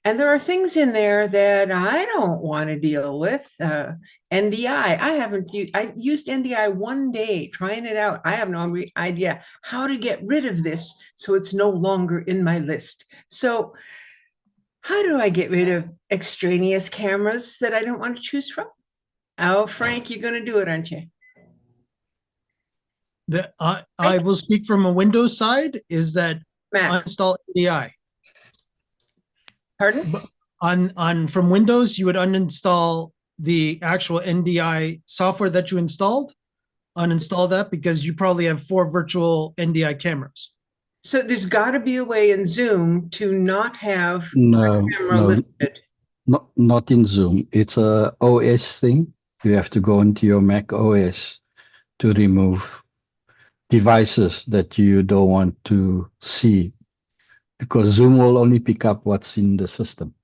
And there are things in there that I don't want to deal with. NDI, I used NDI one day trying it out. I have no idea how to get rid of this so it's no longer in my list. So how do I get rid of extraneous cameras that I don't want to choose from? Oh, Frank, you're going to do it, aren't you? I will speak from a Windows side, is that Mac. uninstall NDI. Pardon? From Windows, you would uninstall the actual NDI software that you installed, uninstall that, because you probably have 4 virtual NDI cameras. So there's got to be a way in Zoom to not have No, camera listed. not in Zoom. It's a OS thing. You have to go into your Mac OS to remove devices that you don't want to see, because Zoom will only pick up what's in the system.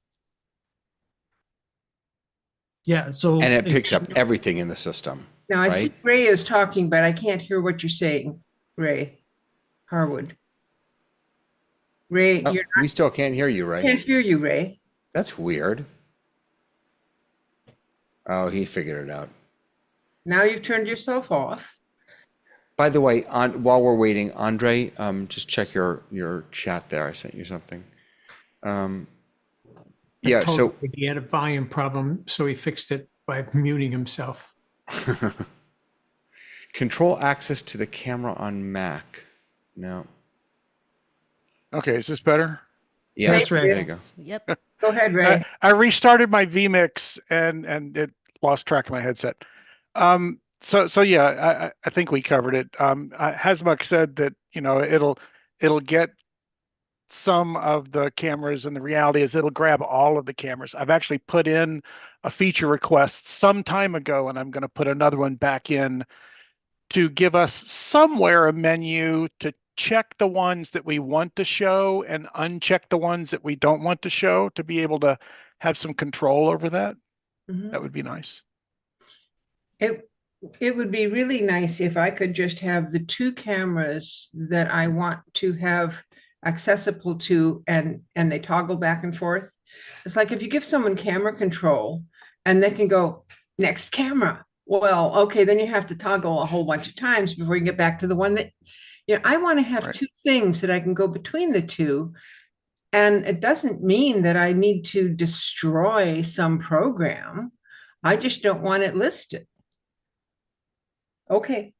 Yeah, so And it picks up everything in the system. Now I see right? Ray is talking, but I can't hear what you're saying, Ray Harwood. Ray, Oh, you we still can't hear you, Ray. can't hear you, Ray. That's weird. Oh, he figured it out. Now you've turned yourself off. By the way, while we're waiting, Andre, just check your chat there. I sent you something. I Yeah, told so him he had a volume problem, so he fixed it by muting himself. control access to the camera on Mac. No. Okay, is this better? Yeah, Yes, Ray. there you go. Yep. Go ahead, Ray. I restarted my vmix and it lost track of my headset. So yeah, I think we covered it. Hasmuck said that, you know, it'll get some of the cameras, and the reality is it'll grab all of the cameras. I've actually put in a feature request some time ago, and I'm going to put another one back in to give us somewhere a menu to check the ones that we want to show and uncheck the ones that we don't want to show, to be able to have some control over that. Mhm. That would be nice. It would be really nice if I could just have the two cameras that I want to have accessible to, and they toggle back and forth. It's like if you give someone camera control and they can go next camera. Well, okay, then you have to toggle a whole bunch of times before you get back to the one that, you know, I want to have Right. two things that I can go between the two. And it doesn't mean that I need to destroy some program. I just don't want it listed. Okay.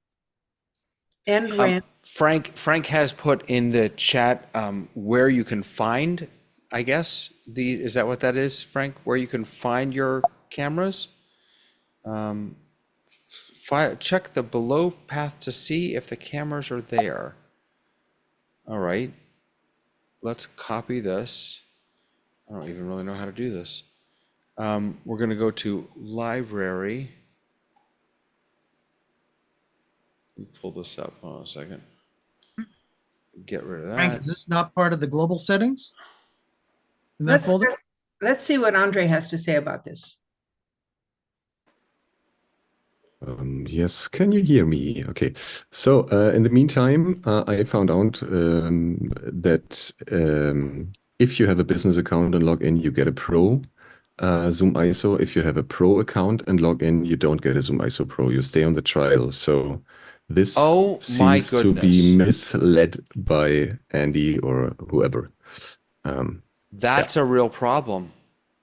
And Rand, Frank has put in the chat where you can find, I guess, is that what that is, Frank? Where you can find your cameras? Check the below path to see if the cameras are there. All right. Let's copy this. I don't even really know how to do this. We're going to go to library. Let me pull this up. Hold on a second. Get rid of Frank, that. is this not part of the global settings in that folder? let's see what Andre has to say about this. Yes, can you hear me? Okay. So in the meantime, I found out that if you have a business account and log in, you get a Pro ZoomISO. If you have a Pro account and log in, you don't get a ZoomISO Pro. You stay on the trial. So this seems to be misled by Andy or whoever. That's a real problem.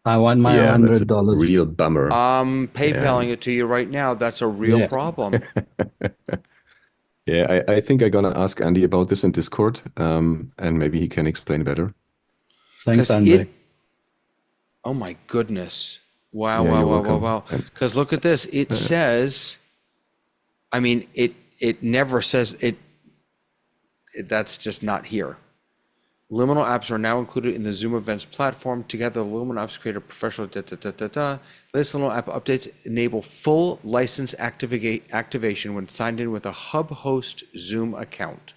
I want my that's a $100. real bummer. I'm PayPaling it to you right now. That's a real problem. Yeah, I think I'm gonna ask Andy about this in Discord, and maybe he can explain better. Thanks, Andre. Oh my goodness. Wow, Yeah, wow, you're wow, wow, welcome. wow. Because look at this. It says, I mean, it never says it. That's just not here. Liminal apps are now included in the Zoom Events platform. Together, the Liminal apps create a professional Latest Liminal app updates enable full license activation when signed in with a hub host Zoom account.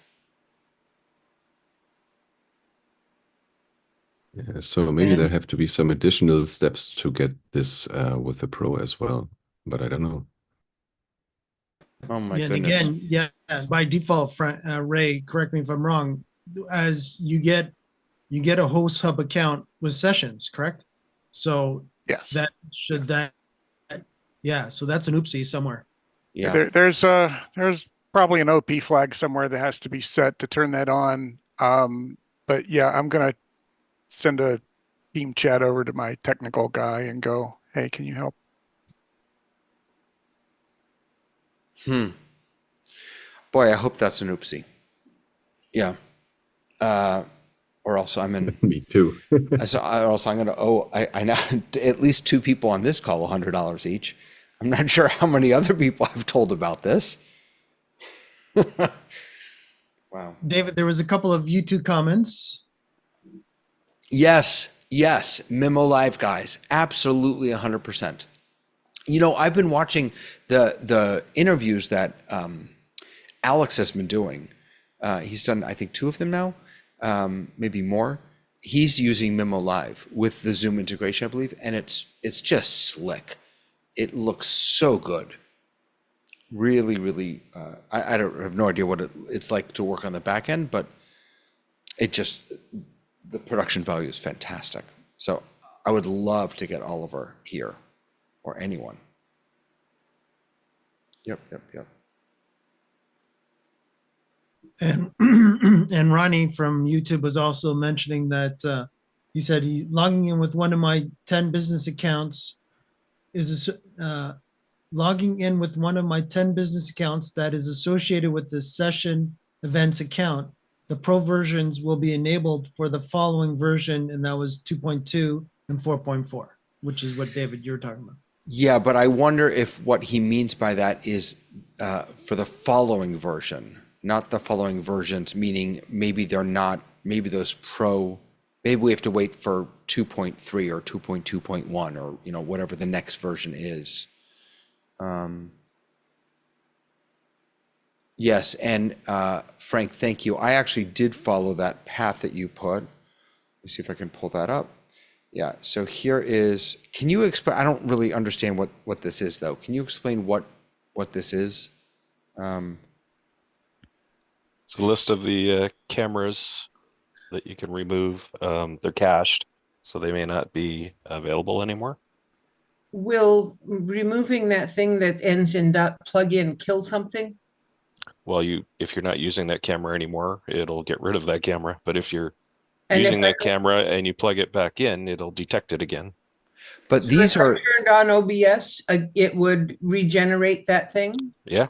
Yeah, so maybe there have to be some additional steps to get this with the Pro as well, but I don't know. Oh my Yeah, and goodness. again, yeah, by default, Ray, correct me if I'm wrong, as you get a host hub account with sessions, correct? So Yes. yeah, so that's an oopsie somewhere. Yeah. There's probably an OP flag somewhere that has to be set to turn that on. But yeah, I'm gonna send a team chat over to my technical guy and go, hey, can you help? Boy, I hope that's an oopsie. Yeah. Or else I'm in. Me too. Or else I'm going to owe. I know at least two people on this call $100 each. I'm not sure how many other people I've told about this. Wow. David, there was a couple of YouTube comments. Yes. Memo Live guys, absolutely 100%. You know, I've been watching the interviews that Alex has been doing. He's done, I think, 2 of them now, maybe more. He's using Memo Live with the Zoom integration, I believe, and it's just slick. It looks so good. Really, really. I have no idea what it's like to work on the back end, but it just the production value is fantastic. So I would love to get Oliver here, or anyone. Yep. And and Ronnie from YouTube was also mentioning that he said he logging in with one of my 10 business accounts is logging in with one of my 10 business accounts that is associated with the session events account. The pro versions will be enabled for the following version, and that was 2.2 and 4.4, which is what David you're talking about. Yeah, but I wonder if what he means by that is for the following version, not the following versions, meaning maybe they're not, maybe those pro, maybe we have to wait for 2.3 or 2.2.1 or, you know, whatever the next version is. Yes, and Frank, thank you. I actually did follow that path that you put. Let me see if I can pull that up. Yeah, so here is, can you explain, I don't really understand what this is though. Can you explain what this is? It's a list of the cameras that you can remove. They're cached, so they may not be available anymore. Will removing that thing that ends in .plugin kill something? Well, if you're not using that camera anymore, it'll get rid of that camera. But if you're And if using I that camera and you plug it back in, it'll detect it again. But So these if I are, turned on OBS, it would regenerate that thing? Yeah.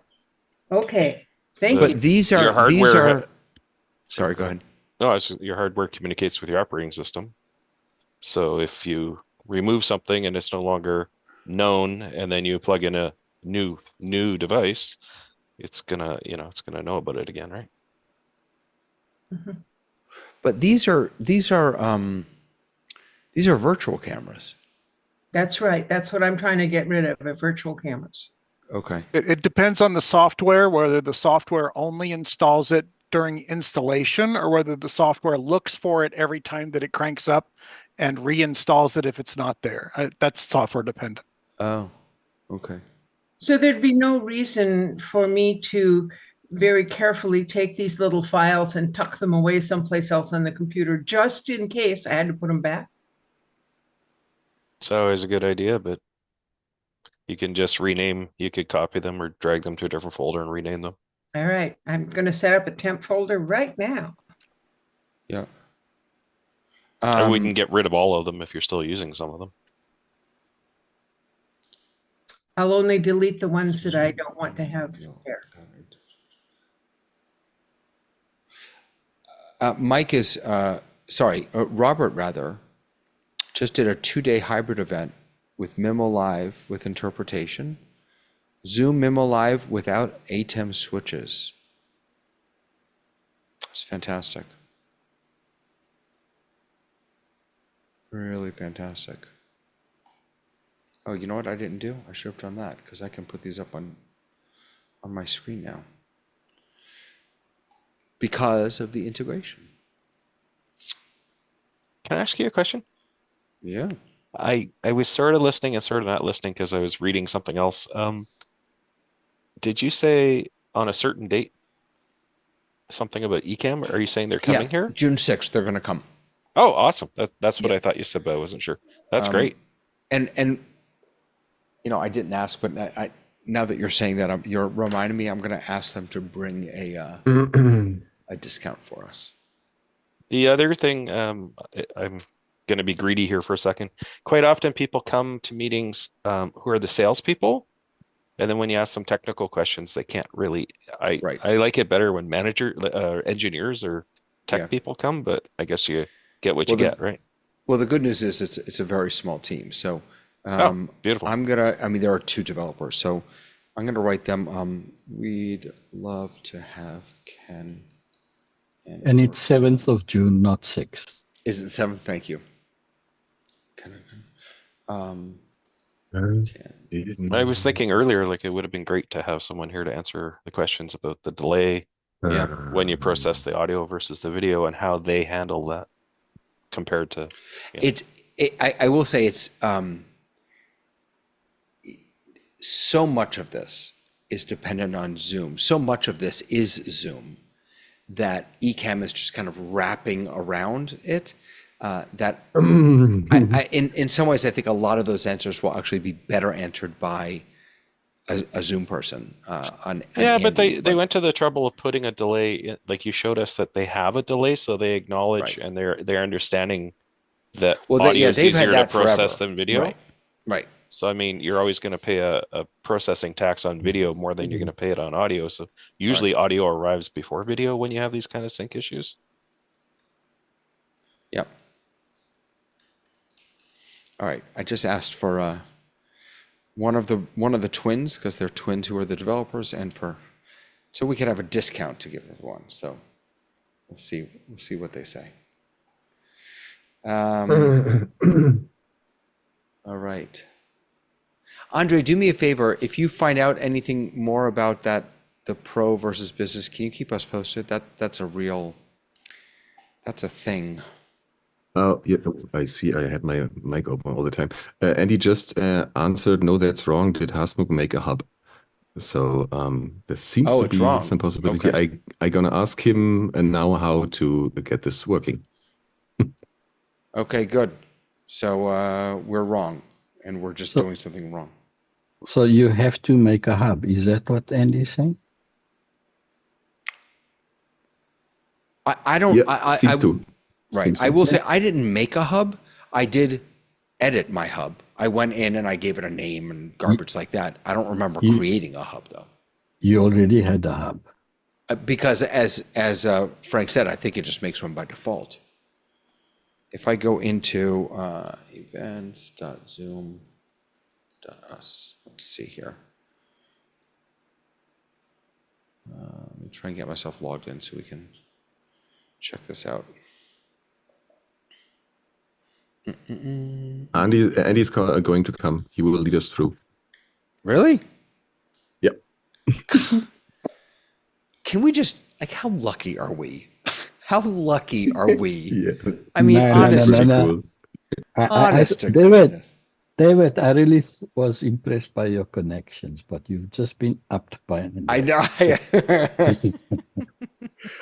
Okay, thank you. but these Your are, hardware sorry, go ahead. No, your hardware communicates with your operating system. So if you remove something and it's no longer known, and then you plug in a new device, it's gonna know about it again, right? But these are virtual cameras. That's right. That's what I'm trying to get rid of, virtual cameras. Okay. It depends on the software, whether the software only installs it during installation or whether the software looks for it every time that it cranks up and reinstalls it if it's not there. That's software dependent. Oh, okay. So there'd be no reason for me to very carefully take these little files and tuck them away someplace else on the computer, just in case I had to put them back. It's always a good idea, but you can just rename, you could copy them or drag them to a different folder and rename them. All right, I'm going to set up a temp folder right now. Yeah. And we can get rid of all of them if you're still using some of them. I'll only delete the ones that I don't want to have there. Mike is, Robert rather, just did a 2-day hybrid event with Mimo Live with interpretation, Zoom Mimo Live without ATEM switches. It's fantastic. Really fantastic. Oh, you know what I didn't do? I should have done that because I can put these up on my screen now because of the integration. Can I ask you a question? Yeah. I was sort of listening and sort of not listening because I was reading something else. Did you say on a certain date something about Ecamm? Are you saying they're coming here? June 6th, they're going to come. Oh, awesome. That's what I thought you said, but I wasn't sure. That's great. And you know, I didn't ask, but now that you're saying that, you're reminding me, I'm going to ask them to bring a discount for us. The other thing, I'm going to be greedy here for a second. Quite often people come to meetings who are the salespeople. And then when you ask them technical questions, they can't really, I like it better when engineers or tech people come, but I guess you get what you get, right? Well, the good news is it's a very small team. So beautiful. There are 2 developers. So I'm going to write them, we'd love to have Ken. And it's 7th of June, not 6th. Is it 7th? Thank you. I was thinking earlier, like it would have been great to have someone here to answer the questions about the delay when you process the audio versus the video and how they handle that compared to. I will say it's so much of this is dependent on Zoom. So much of this is Zoom that Ecamm is just kind of wrapping around it. That in some ways, I think a lot of those answers will actually be better answered by a Zoom person. Yeah, but they went to the trouble of putting a delay in, like you showed us that they have a delay, so they acknowledge Right. and they're understanding that well, audio is they've had easier to that process forever. than video. Right. Right. So I mean, you're always going to pay a processing tax on video more than you're going to pay it on audio. So usually audio arrives before video when you have these kind of sync issues. Yep. All right. I just asked for one of the twins, because they're twins who are the developers, and so we could have a discount to give everyone. So we'll see what they say. All right. Andre, do me a favor. If you find out anything more about the pro versus business, can you keep us posted? That's a thing. Oh, yeah, I see. I had my mic open all the time. Andy just answered, no, that's wrong. Did Hasmukh make a hub? So there seems to it's be wrong. some possibility. Okay. I gonna ask him now how to get this working. Okay, good. So we're wrong, and we're just doing something wrong. So you have to make a hub. Is that what Andy is saying? I don't. Yeah, seems to. Right. Seems I to. will say I didn't make a hub. I did edit my hub. I went in and I gave it a name and garbage like that. I don't remember creating a hub though. You already had a hub. Because as Frank said, I think it just makes one by default. If I go into events.zoom.us, let's see here. Let me try and get myself logged in so we can check this out. Andy's going to come. He will lead us through. Really? Yep. Can we just, like, how lucky are we? How lucky are we? Yeah. I mean, honest to Cool. honest to David, goodness. David, I really was impressed by your connections, but you've just been upped by an I know.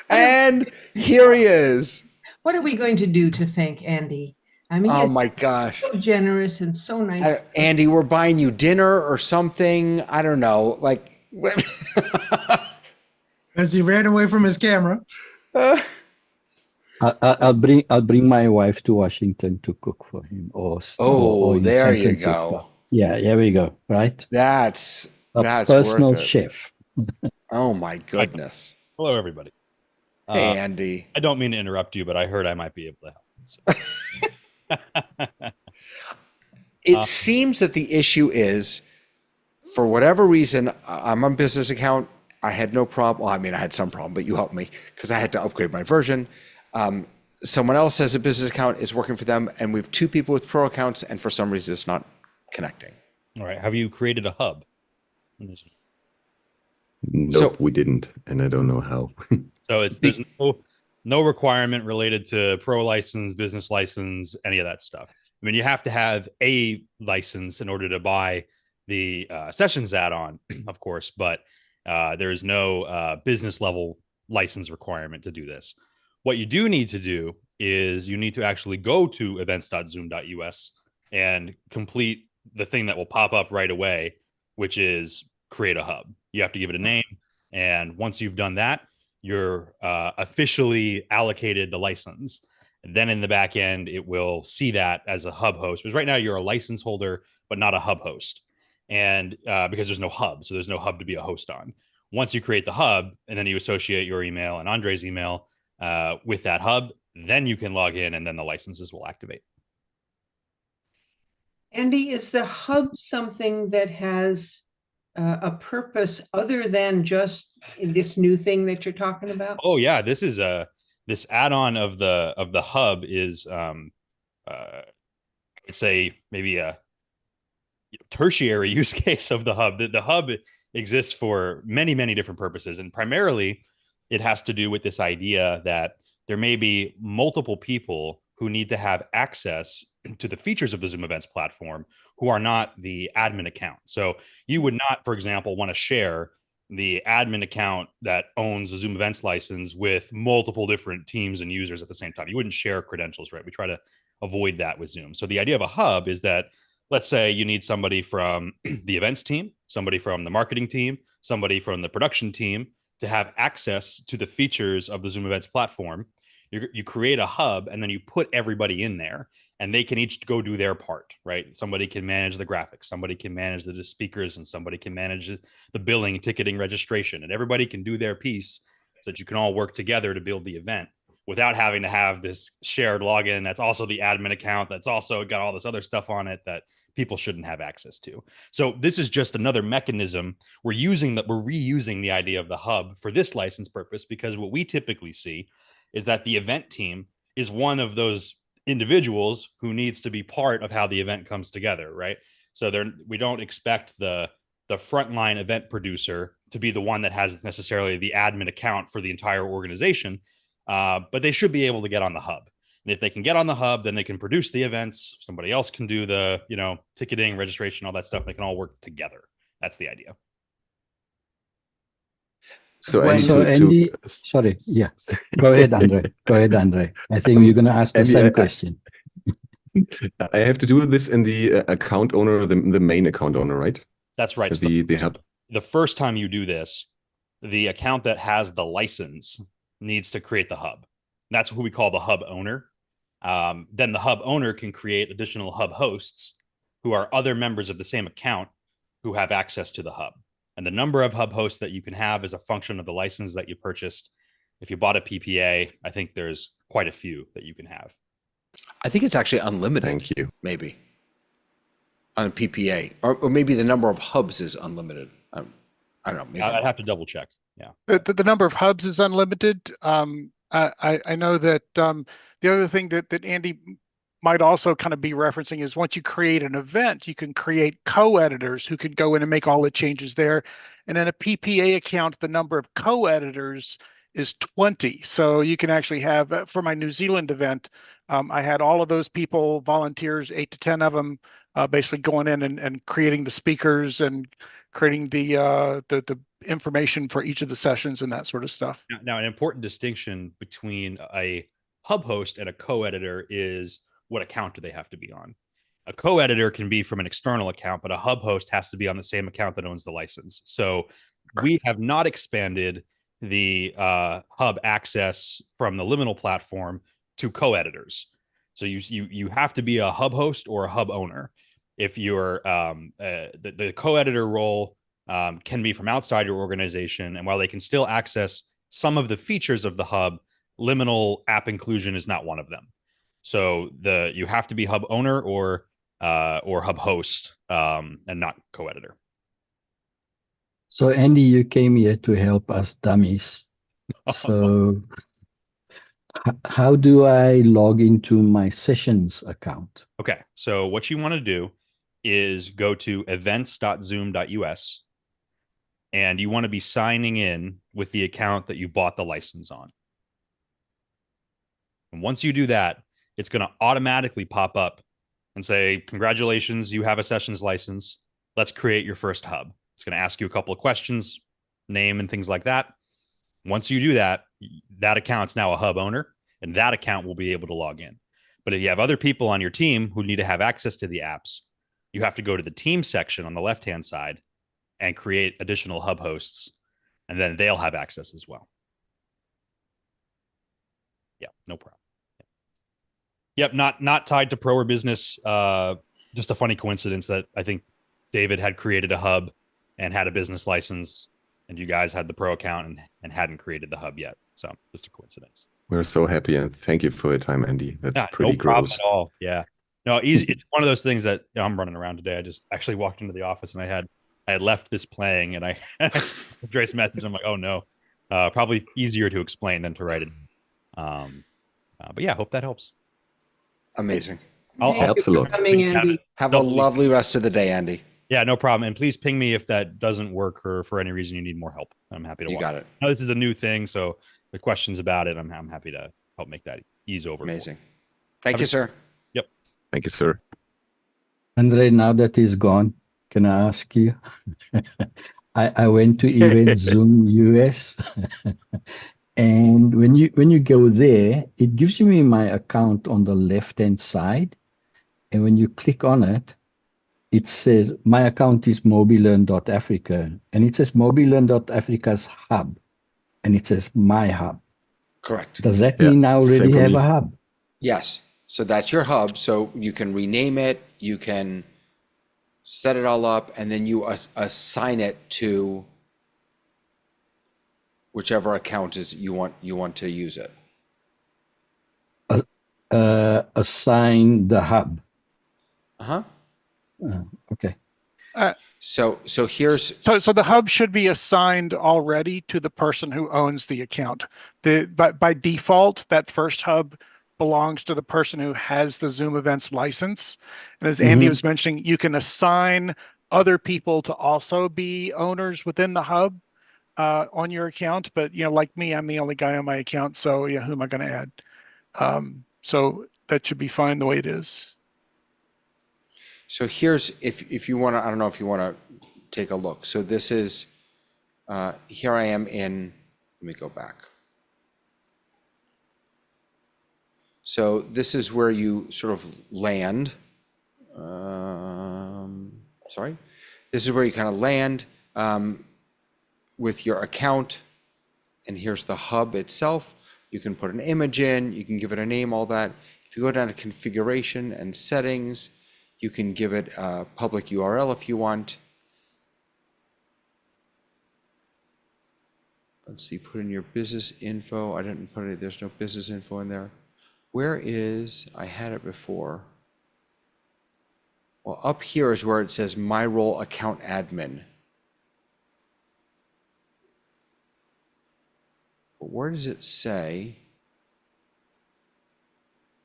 And here he is. What are we going to do to thank Andy? I mean, Oh he's my gosh. so generous and so nice. Andy, we're buying you dinner or something. I don't know. Like, As he ran away from his camera. I'll bring my wife to Washington to cook for him. Or in there San you Francisco. go. Yeah, there we go. Right? That's Personal worth it. chef. Oh my goodness. Hello, everybody. Hey, Andy. I don't mean to interrupt you, but I heard I might be able to help. So. It seems that the issue is, for whatever reason, I'm on business account. I had no problem. Well, I mean, I had some problem, but you helped me because I had to upgrade my version. Someone else has a business account. It's working for them. And we have two people with pro accounts. And for some reason, it's not connecting. All right. Have you created a hub? Nope, we didn't. And I don't know how. So there's no requirement related to pro license, business license, any of that stuff. I mean, you have to have a license in order to buy the sessions add-on, of course, but there is no business level license requirement to do this. What you do need to do is you need to actually go to events.zoom.us and complete the thing that will pop up right away, which is create a hub. You have to give it a name. And once you've done that, you're officially allocated the license. And then in the back end, it will see that as a hub host. Because right now you're a license holder, but not a hub host. And because there's no hub, so there's no hub to be a host on. Once you create the hub and then you associate your email and Andre's email with that hub, then you can log in and then the licenses will activate. Andy, is the hub something that has a purpose other than just this new thing that you're talking about? Oh yeah, this is this add-on of the hub is I'd say maybe a tertiary use case of the hub. The hub exists for many different purposes, and primarily it has to do with this idea that there may be multiple people who need to have access to the features of the Zoom Events platform who are not the admin account. So you would not, for example, want to share the admin account that owns the Zoom Events license with multiple different teams and users at the same time. You wouldn't share credentials, right? We try to avoid that with Zoom. So the idea of a hub is that, let's say you need somebody from the events team, somebody from the marketing team, somebody from the production team to have access to the features of the Zoom Events platform. You create a hub and then you put everybody in there and they can each go do their part, right? Somebody can manage the graphics, somebody can manage the speakers, and somebody can manage the billing, ticketing, registration, and everybody can do their piece so that you can all work together to build the event without having to have this shared login that's also the admin account that's also got all this other stuff on it that people shouldn't have access to. So this is just another mechanism. We're reusing the idea of the hub for this license purpose, because what we typically see is that the event team is one of those individuals who needs to be part of how the event comes together, right? So we don't expect the frontline event producer to be the one that has necessarily the admin account for the entire organization, but they should be able to get on the hub. And if they can get on the hub, then they can produce the events. Somebody else can do the, ticketing, registration, all that stuff. They can all work together. That's the idea. So Andy, sorry, yeah. Go ahead, Andre. Go ahead, Andre. I think you're going to ask the same question. I have to do this in the account owner, the main account owner, right? That's right. The hub. The first time you do this, the account that has the license needs to create the hub. That's who we call the hub owner. Then the hub owner can create additional hub hosts who are other members of the same account who have access to the hub. And the number of hub hosts that you can have is a function of the license that you purchased. If you bought a PPA, I think there's quite a few that you can have. I think it's actually unlimited. Thank you. Maybe on a PPA, or maybe the number of hubs is unlimited. I don't know. Maybe I'd have to double check. Yeah. The number of hubs is unlimited. I know that the other thing that Andy might also kind of be referencing is once you create an event, you can create co-editors who can go in and make all the changes there. And in a PPA account, the number of co-editors is 20. So you can actually have, for my New Zealand event, I had all of those people, volunteers, 8 to 10 of them, basically going in and creating the speakers and creating the information for each of the sessions and that sort of stuff. Now, an important distinction between a hub host and a co-editor is what account do they have to be on. A co-editor can be from an external account, but a hub host has to be on the same account that owns the license. So we have not expanded the hub access from the liminal platform to co-editors. So you have to be a hub host or a hub owner. If you're the co-editor role can be from outside your organization, and while they can still access some of the features of the hub, liminal app inclusion is not one of them. So you have to be hub owner or hub host and not co-editor. So Andy, you came here to help us dummies. So how do I log into my sessions account? Okay, so what you want to do is go to events.zoom.us, and you want to be signing in with the account that you bought the license on. And once you do that, it's going to automatically pop up and say, congratulations, you have a sessions license. Let's create your first hub. It's going to ask you a couple of questions, name and things like that. Once you do that, that account's now a hub owner, and that account will be able to log in. But if you have other people on your team who need to have access to the apps, you have to go to the team section on the left-hand side and create additional hub hosts, and then they'll have access as well. Yeah, no problem. Yep, not tied to pro or business. Just a funny coincidence that I think David had created a hub and had a business license, and you guys had the pro account and hadn't created the hub yet. So just a coincidence. We're so happy, and thank you for your time, Andy. That's pretty no problem gross. at all. Yeah, no, easy. It's one of those things that I'm running around today. I just actually walked into the office and I had left this playing, and I sent Dre's message. I'm like, oh no, probably easier to explain than to write it. But yeah, hope that helps. Amazing. Helps a lot. Coming, Andy. Have a lovely rest of the day, Andy. Yeah, no problem. And please ping me if that doesn't work or for any reason you need more help. I'm happy to. You got it. No, this is a new thing, so the questions about it, I'm happy to help make that ease over. Amazing. Thank you, sir. Yep. Thank you, sir. Andre, now that he's gone, can I ask you? I went to event Zoom US, and when you go there, it gives me my account on the left-hand side, and when you click on it, it says my account is mobilearn.africa, and it says mobilearn.africa's hub, and it says my hub. Correct. Does that Yeah, mean I already same for have me. a hub? Yes. So that's your hub. So you can rename it, you can set it all up, and then you assign it to whichever account is you want to use it. Assign the hub. Uh-huh. Okay. So here's So the hub should be assigned already to the person who owns the account. By default, that first hub belongs to the person who has the Zoom events license. And as Andy was mentioning, you can assign other people to also be owners within the hub on your account. But like me, I'm the only guy on my account. So who am I going to add? So that should be fine the way it is. So here's, if you want to, I don't know if you want to take a look. So this is, here I am in, let me go back. So this is where you sort of land. Sorry. This is where you kind of land with your account. And here's the hub itself. You can put an image in, you can give it a name, all that. If you go down to configuration and settings, you can give it a public URL if you want. Let's see, put in your business info. I didn't put it, there's no business info in there. Where is, I had it before. Well, up here is where it says my role account admin. But where does it say?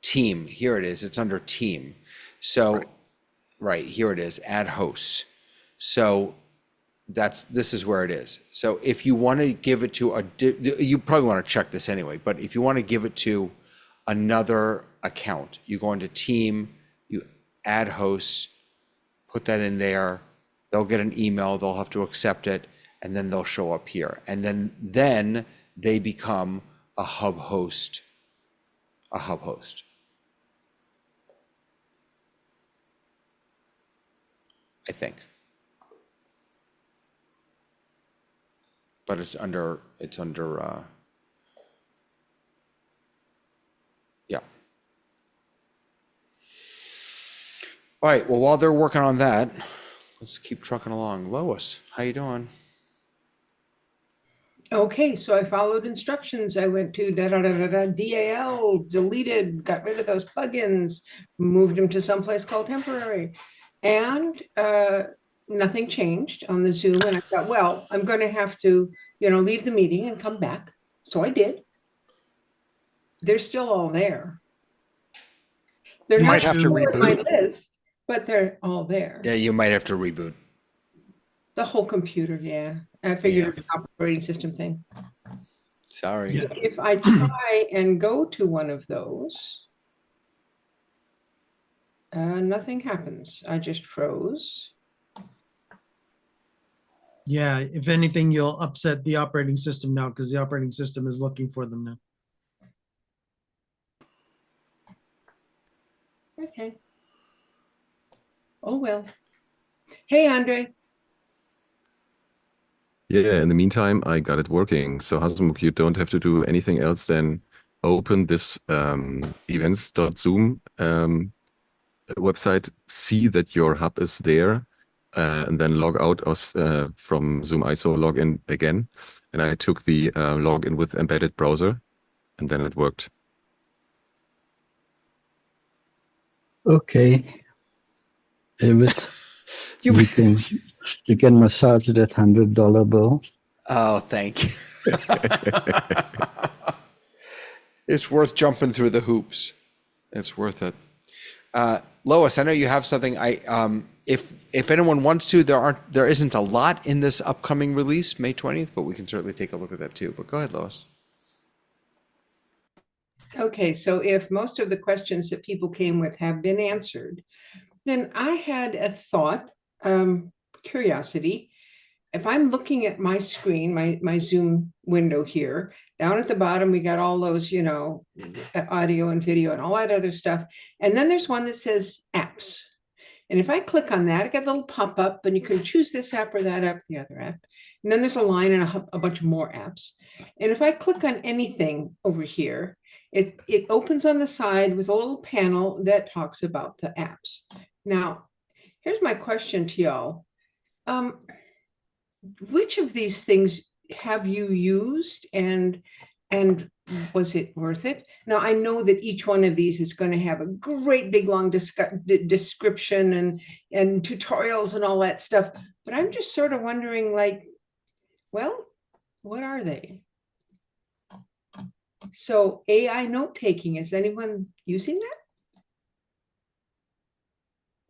Team, here it is, it's under team. So, right, here it is, add hosts. So this is where it is. So if you want to give it to you probably want to check this anyway, but if you want to give it to another account, you go into team, you add hosts, put that in there, they'll get an email, they'll have to accept it, and then they'll show up here. And then they become a hub host. I think. But it's under yeah. All right, well, while they're working on that, let's keep trucking along. Lois, how you doing? Okay, so I followed instructions. I went to DAL, deleted, got rid of those plugins, moved them to someplace called temporary. And nothing changed on the Zoom. And I thought, well, I'm going to have to, leave the meeting and come back. So I did. They're still all there. They're You not might have to still in my reboot. list, but they're all there. Yeah, you might have to reboot. The whole computer, yeah. I figured it was an operating system thing. Sorry. Yeah. If I try and go to one of those, nothing happens. I just froze. Yeah, if anything, you'll upset the operating system now because the operating system is looking for them now. Okay. Oh, well. Hey, Andre. Yeah, in the meantime, I got it working. So Hasmukh, you don't have to do anything else than open this events.zoom website, see that your hub is there, and then log out from ZoomISO, log in again. And I took the login with embedded browser, and then it worked. Okay. David, you can massage that $100 bill. Oh, thank you. It's worth jumping through the hoops. It's worth it. Lois, I know you have something. If anyone wants to, there isn't a lot in this upcoming release, May 20th, but we can certainly take a look at that too. But go ahead, Lois. Okay, so if most of the questions that people came with have been answered, then I had a thought, curiosity. if I'm looking at my screen, my Zoom window here, down at the bottom, we got all those, audio and video and all that other stuff. And then there's one that says apps. And if I click on that, I get a little pop-up and you can choose this app or that app, the other app. And then there's a line and a bunch of more apps. And if I click on anything over here, it opens on the side with a little panel that talks about the apps. Now, here's my question to y'all. Which of these things have you used and was it worth it? Now, I know that each one of these is going to have a great big long description and tutorials and all that stuff, but I'm just sort of wondering, like, well, what are they? So AI note taking, is anyone using that?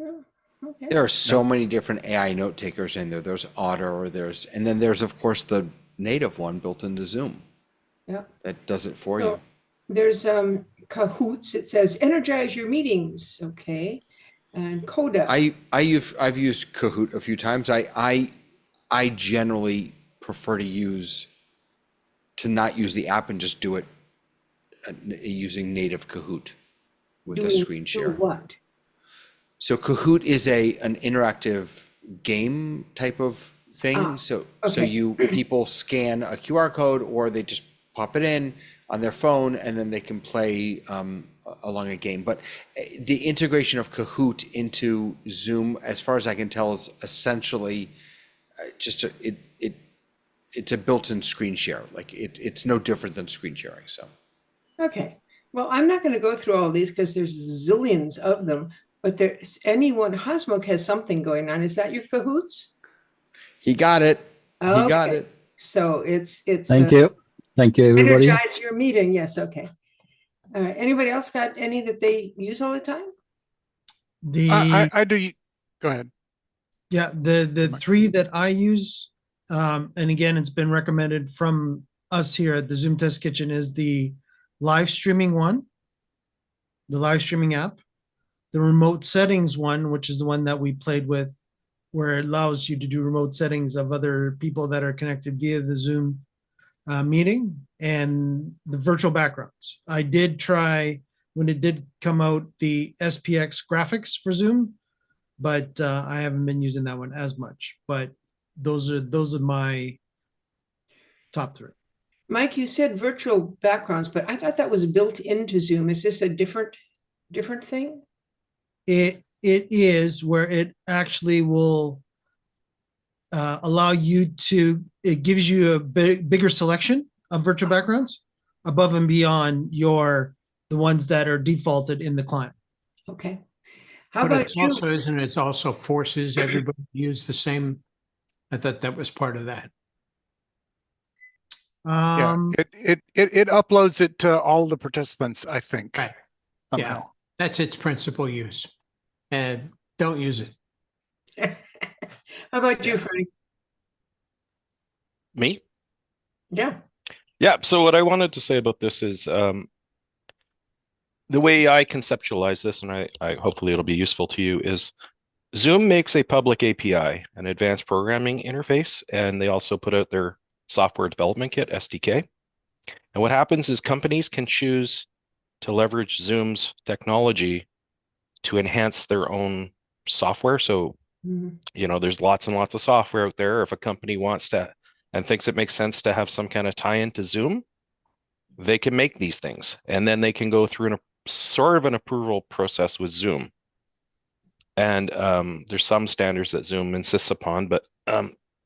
Oh, okay. There are so many different AI note takers in there. There's Otter, and then there's of course the native one built into Zoom. Yeah. That does it for So you. there's Cahoots. It says energize your meetings. Okay. And Coda. I've used Kahoot a few times. I generally prefer to not use the app and just do it using native Kahoot with a screen share. What? So Kahoot is an interactive game type of thing. So people scan a QR code or they just pop it in on their phone and then they can play along a game. But the integration of Kahoot into Zoom, as far as I can tell, is essentially just it's a built-in screen share. Like it's no different than screen sharing. So. Okay. Well, I'm not going to go through all these because there's zillions of them. But there's Hasmukh has something going on. Is that your Cahoots? He got it. Okay. He got it. So it's Thank you. Thank you, everybody. Energize your meeting. Yes. Okay. All right. Anybody else got any that they use all the time? I do. Go ahead. Yeah, the three that I use, and again, it's been recommended from us here at the Zoom Test Kitchen, is the live streaming one, the live streaming app, the remote settings one, which is the one that we played with, where it allows you to do remote settings of other people that are connected via the Zoom meeting, and the virtual backgrounds. I did try, when it did come out, the SPX graphics for Zoom, but I haven't been using that one as much. But those are my top three. Mike, you said virtual backgrounds, but I thought that was built into Zoom. Is this a different thing? It is, where it actually will allow you to, it gives you a bigger selection of virtual backgrounds above and beyond the ones that are defaulted in the client. Okay. How But about it's you? also, isn't it also forces everybody to use the same? I thought that was part of that. Yeah, it uploads it to all the participants, I think. Right. Somehow. Yeah, that's its principal use. And don't use it. How about you, Frank? Me? Yeah. Yeah. So what I wanted to say about this is the way I conceptualize this, and I hopefully it'll be useful to you, is Zoom makes a public API, an advanced programming interface, and they also put out their software development kit, SDK. And what happens is companies can choose to leverage Zoom's technology to enhance their own software. So, there's lots and lots of software out there. If a company wants to and thinks it makes sense to have some kind of tie-in to Zoom, they can make these things. And then they can go through sort of an approval process with Zoom. And there's some standards that Zoom insists upon, but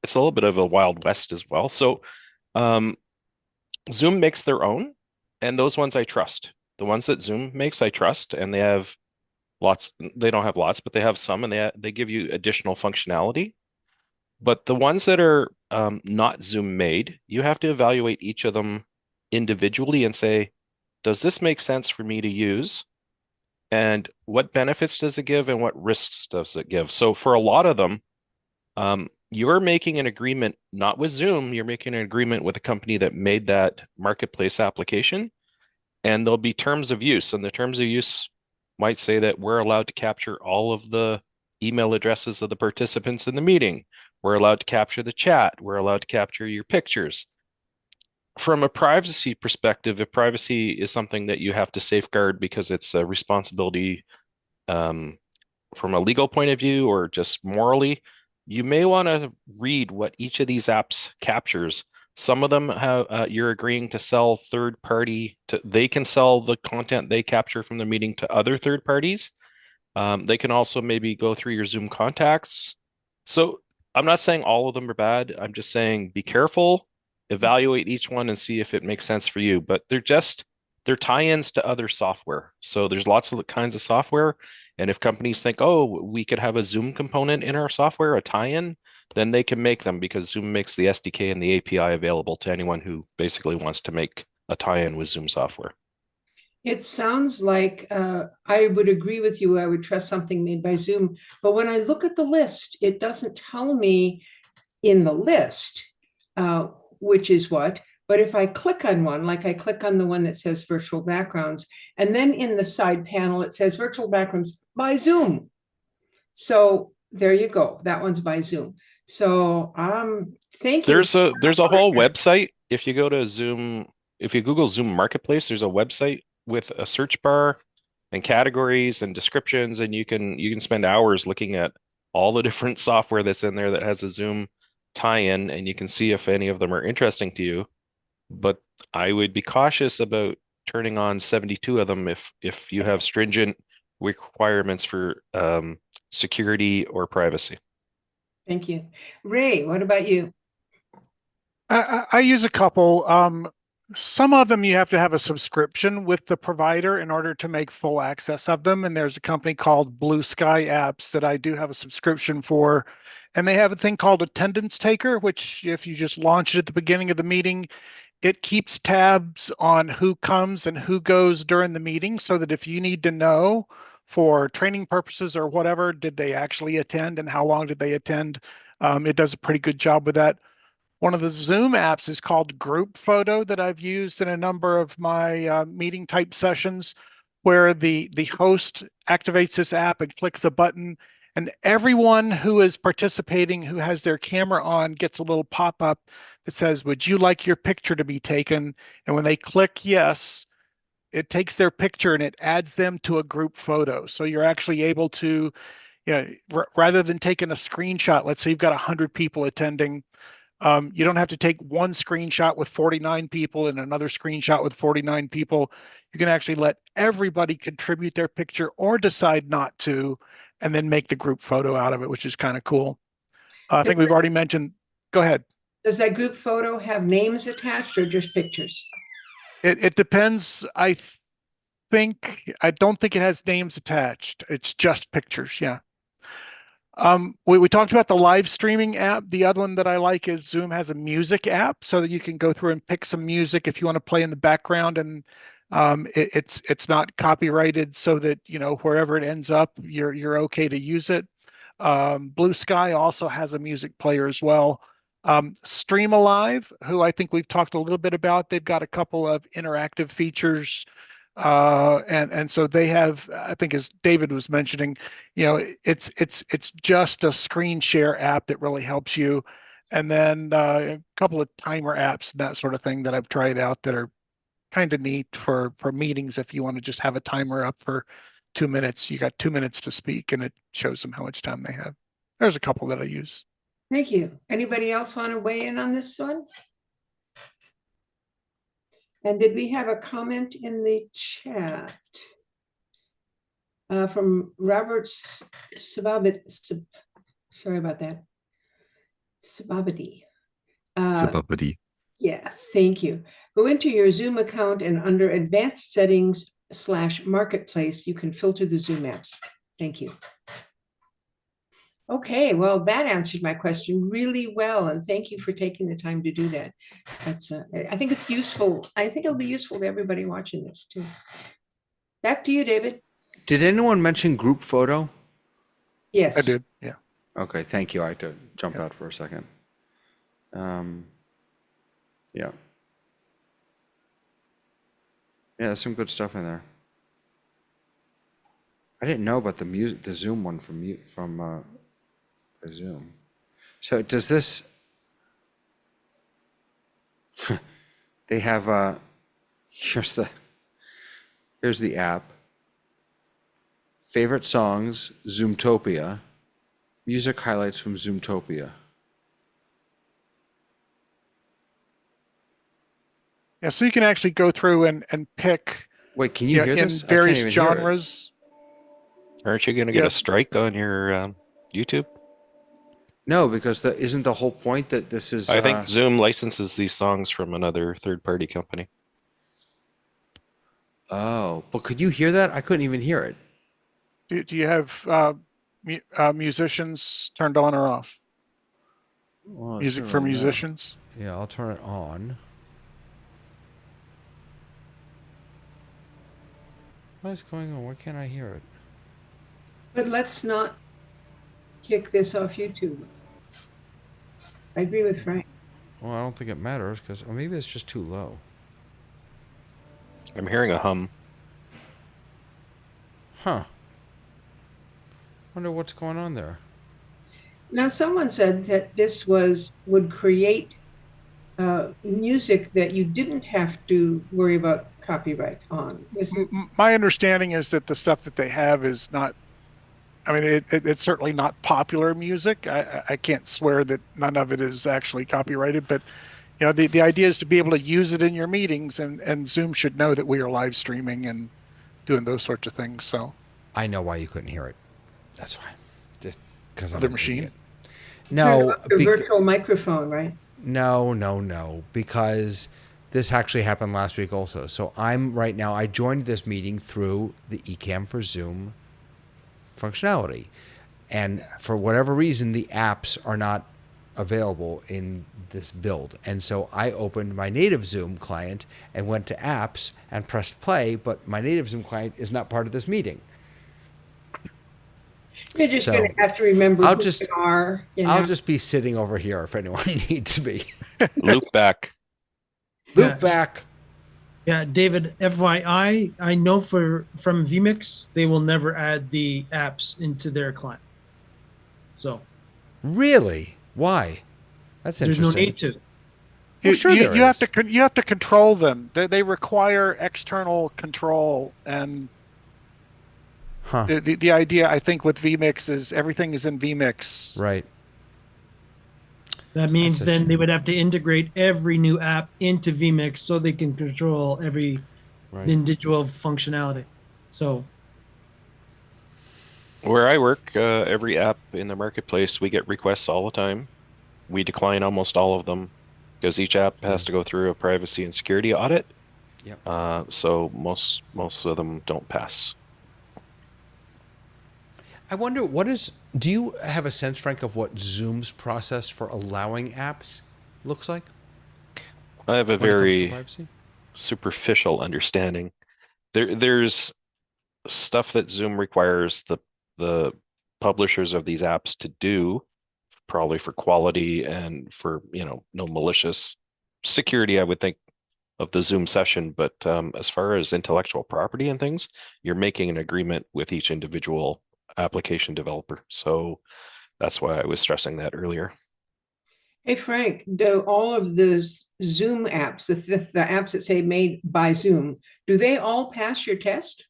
it's a little bit of a Wild West as well. So Zoom makes their own, and those ones I trust. The ones that Zoom makes, I trust, and they have lots. They don't have lots, but they have some, and they give you additional functionality. But the ones that are not Zoom made, you have to evaluate each of them individually and say, does this make sense for me to use? And what benefits does it give and what risks does it give? So for a lot of them, you're making an agreement, not with Zoom, you're making an agreement with a company that made that marketplace application, and there'll be terms of use. And the terms of use might say that we're allowed to capture all of the email addresses of the participants in the meeting. We're allowed to capture the chat. We're allowed to capture your pictures. From a privacy perspective, if privacy is something that you have to safeguard because it's a responsibility from a legal point of view or just morally, you may want to read what each of these apps captures. Some of them have you're agreeing to sell third party to, they can sell the content they capture from the meeting to other third parties. They can also maybe go through your Zoom contacts. So I'm not saying all of them are bad. I'm just saying be careful, evaluate each one and see if it makes sense for you. But they're tie-ins to other software. So there's lots of kinds of software. And if companies think, oh, we could have a Zoom component in our software, a tie-in, then they can make them because Zoom makes the SDK and the API available to anyone who basically wants to make a tie-in with Zoom software. It sounds like I would agree with you. I would trust something made by Zoom. But when I look at the list, it doesn't tell me in the list which is what. But if I click on one, like I click on the one that says virtual backgrounds, and then in the side panel, it says virtual backgrounds by Zoom. So there you go. That one's by Zoom. So thank you. There's a whole website. If you go to Zoom, if you Google Zoom Marketplace, there's a website with a search bar and categories and descriptions, and you can spend hours looking at all the different software that's in there that has a Zoom tie-in, and you can see if any of them are interesting to you. But I would be cautious about turning on 72 of them if you have stringent requirements for security or privacy. Thank you. Ray, what about you? I use a couple. Some of them you have to have a subscription with the provider in order to make full access of them. And there's a company called Blue Sky Apps that I do have a subscription for. And they have a thing called Attendance Taker, which if you just launch it at the beginning of the meeting, it keeps tabs on who comes and who goes during the meeting so that if you need to know for training purposes or whatever, did they actually attend and how long did they attend? It does a pretty good job with that. One of the Zoom apps is called Group Photo that I've used in a number of my meeting type sessions where the host activates this app and clicks a button and everyone who is participating who has their camera on gets a little pop-up that says, would you like your picture to be taken? And when they click yes, it takes their picture and it adds them to a group photo. So you're actually able to, rather than taking a screenshot, let's say you've got 100 people attending, you don't have to take one screenshot with 49 people and another screenshot with 49 people. You can actually let everybody contribute their picture or decide not to, and then make the group photo out of it, which is kind of cool. I think we've already mentioned, go ahead. Does that group photo have names attached or just pictures? It depends. I don't think it has names attached. It's just pictures. Yeah. We talked about the live streaming app. The other one that I like is Zoom has a music app so that you can go through and pick some music if you want to play in the background, and it's not copyrighted so that wherever it ends up you're okay to use it. Blue Sky also has a music player as well. Stream Alive, who I think we've talked a little bit about, they've got a couple of interactive features. And so they have, I think as David was mentioning, it's just a screen share app that really helps you. And then a couple of timer apps and that sort of thing that I've tried out that are kind of neat for meetings. If you want to just have a timer up for 2 minutes, you got 2 minutes to speak and it shows them how much time they have. There's a couple that I use. Thank you. Anybody else want to weigh in on this one? And did we have a comment in the chat from Robert Sababit? Sorry about that. Sababity. Sababity. Yeah, thank you. Go into your Zoom account and under advanced settings / marketplace, you can filter the Zoom apps. Thank you. Okay, well, that answered my question really well, and thank you for taking the time to do that. That's I think it's useful. I think it'll be useful to everybody watching this too. Back to you, David. Did anyone mention group photo? Yes. I did, yeah. Okay, thank you. I had to jump out for a second. Yeah. Yeah, there's some good stuff in there. I didn't know about the Zoom one from the Zoom. So does this? They have here's the app. Favorite songs, Zoomtopia. Music highlights from Zoomtopia. Yeah, so you can actually go through and pick, Wait, can you hear in this? I can't various even hear it. genres. Aren't you going to get Yeah. a strike on your YouTube? No, because isn't the whole point that this is? I think Zoom licenses these songs from another third-party company. Oh, but could you hear that? I couldn't even hear it. Do you have musicians turned on or off? Well, Music for certainly not. musicians? Yeah, I'll turn it on. What is going on? Why can't I hear it? But let's not kick this off YouTube. I agree with Frank. Well, I don't think it matters because maybe it's just too low. I'm hearing a hum. Huh. Wonder what's going on there. Now, someone said that this would create music that you didn't have to worry about copyright on. My understanding is that the stuff that they have is not, I mean, it's certainly not popular music. I can't swear that none of it is actually copyrighted, but you know, the idea is to be able to use it in your meetings, and Zoom should know that we are live streaming and doing those sorts of things. So I know why you couldn't hear it. That's why. Just because I'm other an machine. idiot. No, Your virtual microphone, right? No, because this actually happened last week also. So right now, I joined this meeting through the Ecamm for Zoom functionality. And for whatever reason, the apps are not available in this build. And so I opened my native Zoom client and went to apps and pressed play, but my native Zoom client is not part of this meeting. You're just going to have to remember who just, you are. I'll just be sitting over here if anyone needs me. Loop back. Loop back. Yeah, David, FYI, I know from vMix, they will never add the apps into their client. So. Really? Why? That's interesting. There's no need to. Well, sure you have to control them. They require external control, and the idea, I think, with vMix is everything is in vMix. Right. That means then they would have to integrate every new app into vMix so they can control every individual functionality. So where I work, every app in the marketplace, we get requests all the time. We decline almost all of them because each app has to go through a privacy and security audit. Yep. So most of them don't pass. I wonder do you have a sense, Frank, of what Zoom's process for allowing apps looks like? I have a very superficial understanding. There's stuff that Zoom requires the publishers of these apps to do, probably for quality and for, no malicious security, I would think, of the Zoom session. But as far as intellectual property and things, you're making an agreement with each individual application developer. So that's why I was stressing that earlier. Hey, Frank, do all of the Zoom apps, the apps that say made by Zoom, do they all pass your test?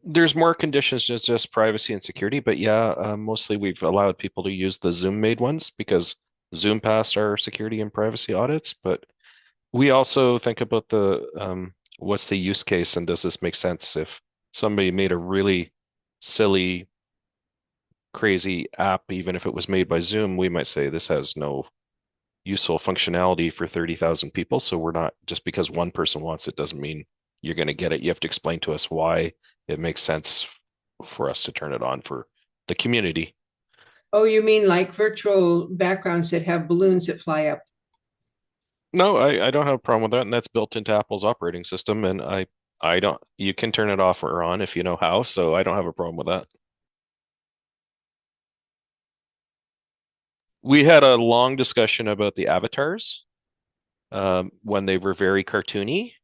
There's more conditions than just privacy and security, but yeah, mostly we've allowed people to use the Zoom made ones because Zoom passed our security and privacy audits. But we also think about the what's the use case, and does this make sense? If somebody made a really silly, crazy app, even if it was made by Zoom, we might say this has no useful functionality for 30,000 people. So we're not, just because one person wants it doesn't mean you're going to get it. You have to explain to us why it makes sense for us to turn it on for the community. Oh, you mean like virtual backgrounds that have balloons that fly up? No, I don't have a problem with that, and that's built into Apple's operating system, and I don't, you can turn it off or on if you know how, so I don't have a problem with that. We had a long discussion about the avatars when they were very cartoony.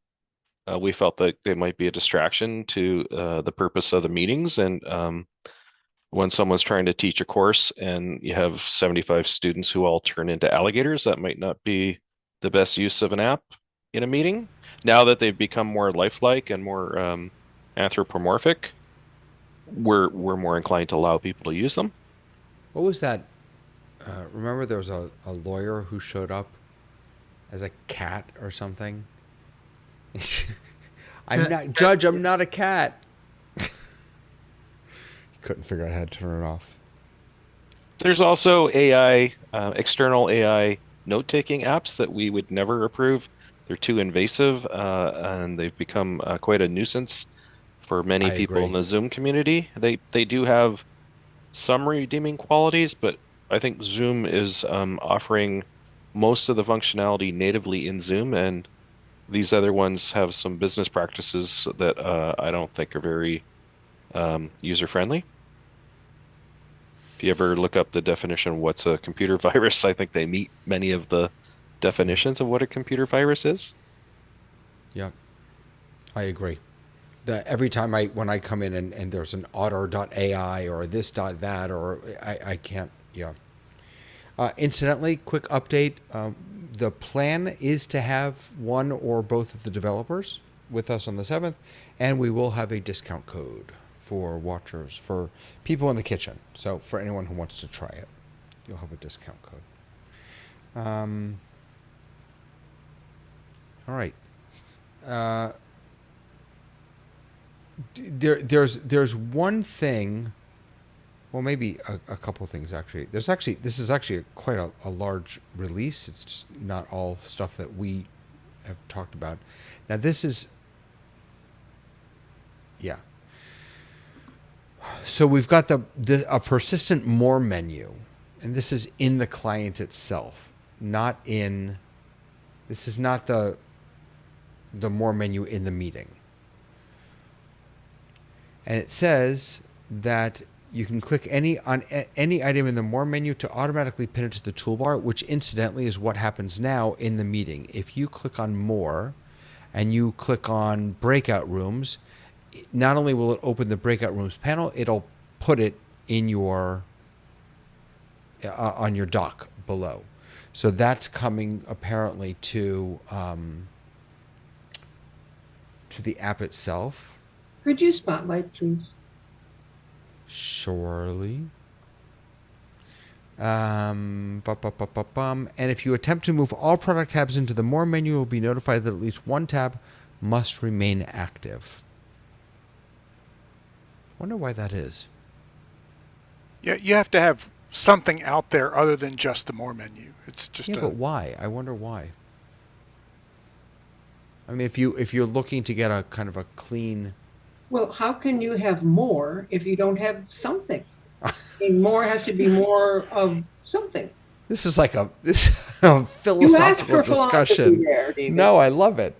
we felt that they might be a distraction to the purpose of the meetings. And when someone's trying to teach a course and you have 75 students who all turn into alligators, that might not be the best use of an app in a meeting. Now that they've become more lifelike and more anthropomorphic, we're more inclined to allow people to use them. What was that? Remember there was a lawyer who showed up as a cat or something? Judge, I'm not a cat. He couldn't figure out how to turn it off. There's also AI, external AI note-taking apps that we would never approve. They're too invasive, and they've become quite a nuisance for many people in the Zoom community. They do have some redeeming qualities, but I think Zoom is offering most of the functionality natively in Zoom, and these other ones have some business practices that I don't think are very user-friendly. If you ever look up the definition of what's a computer virus, I think they meet many of the definitions of what a computer virus is. Yeah, I agree. Every time when I come in and there's an otter.ai or this.that, or I can't, yeah. Incidentally, quick update. The plan is to have one or both of the developers with us on the 7th, and we will have a discount code for watchers, for people in the kitchen. So for anyone who wants to try it, you'll have a discount code. All right. There's one thing. Well, maybe a couple things actually. This is actually quite a large release. It's just not all stuff that we have talked about. Now this is, yeah. So we've got a persistent more menu, and this is in the client itself, not in. This is not the more menu in the meeting, and it says that you can click on any item in the more menu to automatically pin it to the toolbar, which incidentally is what happens now in the meeting. If you click on more and you click on breakout rooms, not only will it open the breakout rooms panel, it'll put it in your on your dock below. So that's coming apparently to the app itself. Could you spotlight, please? Surely. And if you attempt to move all product tabs into the more menu, you'll be notified that at least one tab must remain active. Wonder why that is. Yeah, you have to have something out there other than just the more menu. It's just but why? I wonder why. I mean, if you're looking to get a kind of a clean. Well, how can you have more if you don't have something? I mean, more has to be more of something. This is like a philosophical discussion. There, David. No, I love it.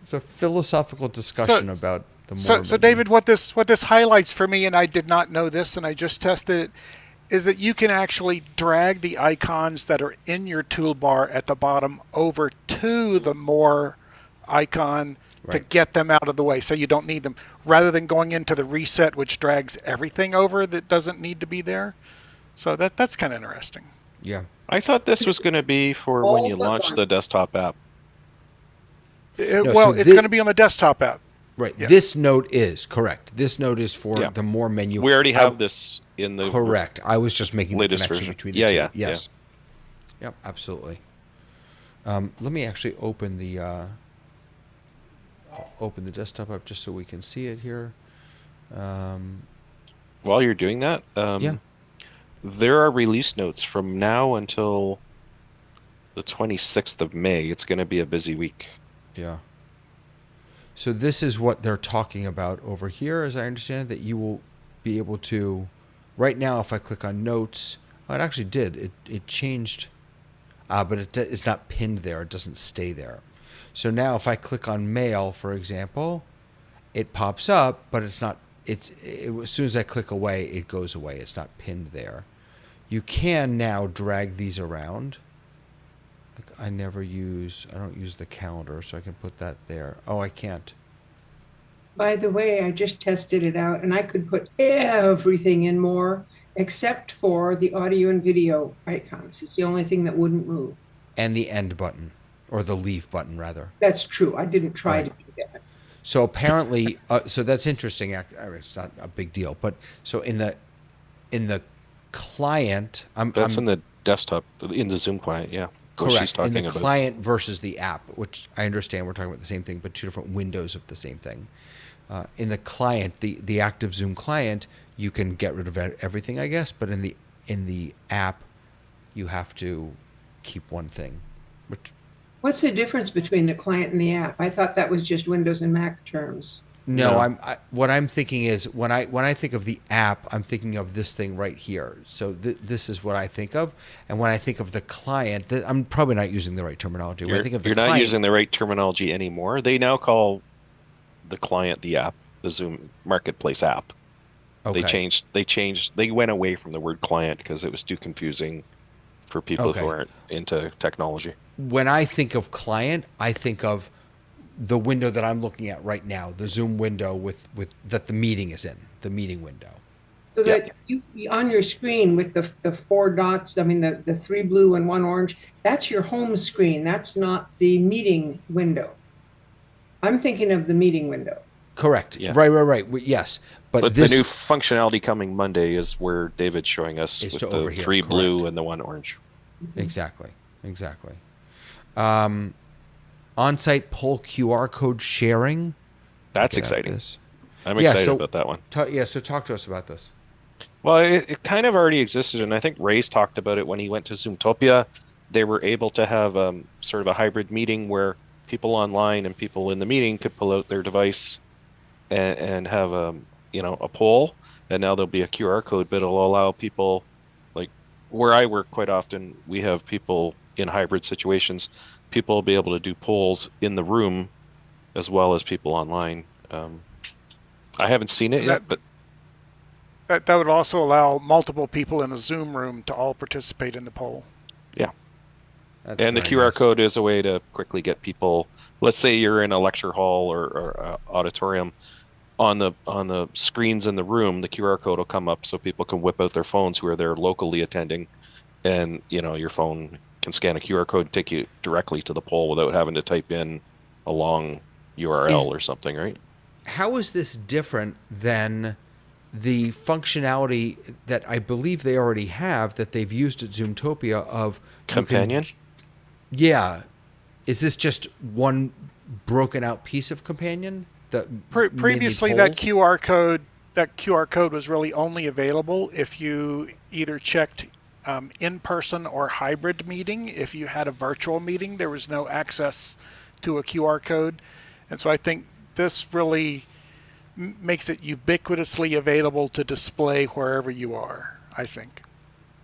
It's a philosophical discussion about the more. So David, what this highlights for me, and I did not know this, and I just tested it, is that you can actually drag the icons that are in your toolbar at the bottom over to the more icon. Right. To get them out of the way so you don't need them, rather than going into the reset, which drags everything over that doesn't need to be there. So that's kind of interesting. Yeah. I thought this was going to be for when you launch the desktop app. It's going to be on the desktop app. Right. Yeah. This note is correct. This note is for the more menu. We already have this in the correct. I was just making the connection version between the two. Yeah. Yes. Yeah. Yep. Absolutely. Let me actually open the desktop app just so we can see it here. While you're doing that, there are release notes from now until the 26th of May. It's going to be a busy week. Yeah. So this is what they're talking about over here, as I understand it, that you will be able to, right now, if I click on notes, it actually did. It changed, but it's not pinned there. It doesn't stay there. So now if I click on mail, for example, it pops up, but it's not, as soon as I click away, it goes away. It's not pinned there. You can now drag these around. Like I don't use the calendar, so I can put that there. Oh, I can't. By the way, I just tested it out and I could put everything in more except for the audio and video icons. It's the only thing that wouldn't move. And the end button, or the leave button rather. That's true. I didn't try Right. to do that. So apparently, so that's interesting. It's not a big deal, but so in the client, That's in the desktop, in the Zoom client, yeah. What she's correct, in talking the about. client versus the app, which I understand we're talking about the same thing, but two different windows of the same thing. In the client, the active Zoom client, you can get rid of everything, I guess, but in the app, you have to keep one thing. Which, What's the difference between the client and the app? I thought that was just Windows and Mac terms. no, No. what I'm thinking is when I think of the app, I'm thinking of this thing right here. So this is what I think of, and when I think of the client, I'm probably not using the right terminology. When I think of the You're client, not using the right terminology anymore. They now call the client the app, the Zoom Marketplace app. okay. They went away from the word client because it was too confusing for people Okay. who aren't into technology. When I think of client, I think of the window that I'm looking at right now, the Zoom window with that the meeting is in, the meeting window. So Yeah. that you on your screen with the four dots, I mean the three blue and one orange, that's your home screen. That's not the meeting window. I'm thinking of the meeting window. Correct. Yeah. Right. Yes, but But this the new functionality coming Monday is where David's showing us Is with to the over here, three blue correct. and the one orange. exactly. On-site poll QR code sharing. That's Looking at exciting. this. I'm Yeah, excited so- about that one. So talk to us about this. Well, it kind of already existed, and I think Ray's talked about it when he went to Zoomtopia. They were able to have sort of a hybrid meeting where people online and people in the meeting could pull out their device and have a poll. And now there'll be a QR code, but it'll allow people, like where I work quite often, we have people in hybrid situations. People will be able to do polls in the room as well as people online. I haven't seen it And yet, but That would also allow multiple people in a Zoom room to all participate in the poll. That's and the very QR nice. code is a way to quickly get people. Let's say you're in a lecture hall or auditorium. On the screens in the room, the QR code will come up so people can whip out their phones who are there locally attending, and your phone can scan a QR code and take you directly to the poll without having to type in a long URL or something, right? How is this different than the functionality that I believe they already have that they've used at Zoomtopia of you can- Companion? Yeah. Is this just one broken out piece of Companion? Mainly Previously, that polls? QR code was really only available if you either checked in-person or hybrid meeting. If you had a virtual meeting, there was no access to a QR code. And so I think this really makes it ubiquitously available to display wherever you are, I think.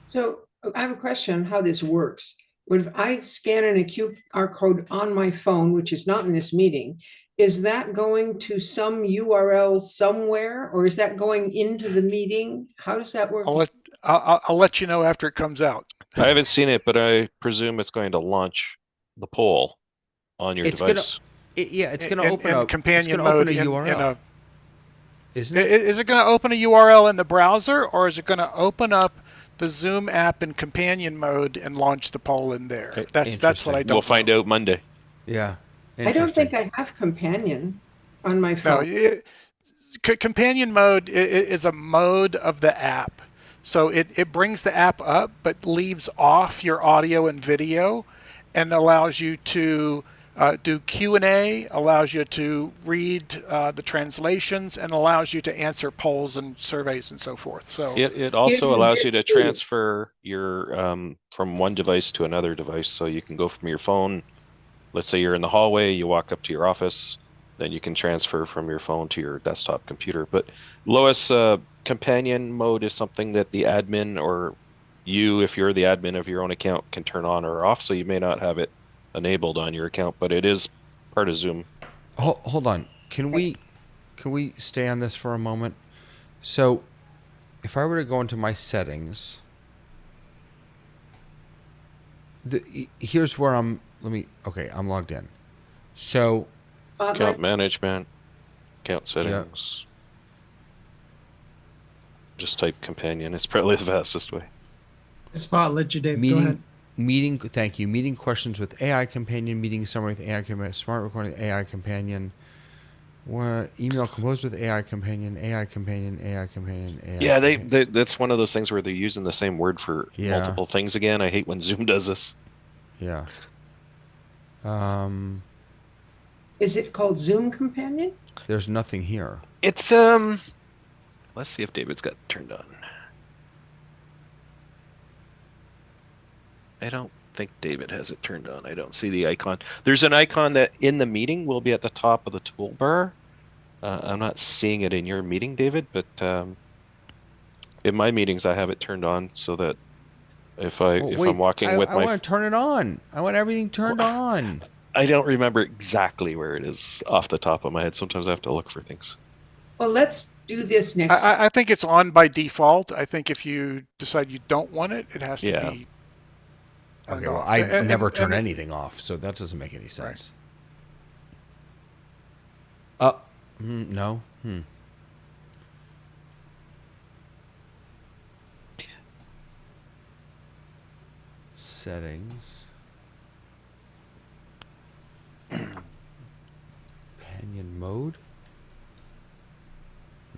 So I have a question on how this works. If I scan in a QR code on my phone, which is not in this meeting, is that going to some URL somewhere, or is that going into the meeting? How does that work? I'll let you know after it comes out. I haven't seen it, but I presume it's going to launch the poll on your It's gonna- device. It's going to In- open in up. companion it's going to mode open a in URL, isn't a, it? is it going to open a URL in the browser, or is it going to open up the Zoom app in companion mode and launch the poll in there? Okay, That's what I interesting. don't We'll find know. out Monday. Yeah. I don't think Interesting. I have Companion on my No, phone. companion mode is a mode of the app. So it brings the app up, but leaves off your audio and video and allows you to do Q&A, allows you to read the translations, and allows you to answer polls and surveys and so forth. So It also Here's allows the you to big deal. transfer your from one device to another device. So you can go from your phone. Let's say you're in the hallway, you walk up to your office, then you can transfer from your phone to your desktop computer. But Lois, companion mode is something that the admin or you, if you're the admin of your own account, can turn on or off. So you may not have it enabled on your account, but it is part of Zoom. Hold on. Can we stay on this for a moment? So, if I were to go into my settings, here's where I'm. Okay, I'm logged in. So, Account management. Account settings. Just type companion. It's probably the fastest way. Spot, let you, Dave. Go ahead. Thank you. Meeting questions with AI companion, meeting summary with AI companion, smart recording with AI companion, email composed with AI companion, AI companion, AI companion, AI Yeah, companion. that's one of those things where they're using the same word for multiple things again. I hate when Zoom does this. Yeah. Is it called Zoom Companion? There's nothing here. It's let's see if David's got it turned on. I don't think David has it turned on. I don't see the icon. There's an icon that in the meeting will be at the top of the toolbar. I'm not seeing it in your meeting, David, but in my meetings I have it turned on so that if I'm walking with I want to turn it on. I want everything turned on. I don't remember exactly where it is off the top of my head. Sometimes I have to look for things. Well, let's do this next. I think it's on by default. I think if you decide you don't want it, it has to be. Okay, well, I never turn anything off, so that doesn't make any sense. Right. No. Settings. Companion mode.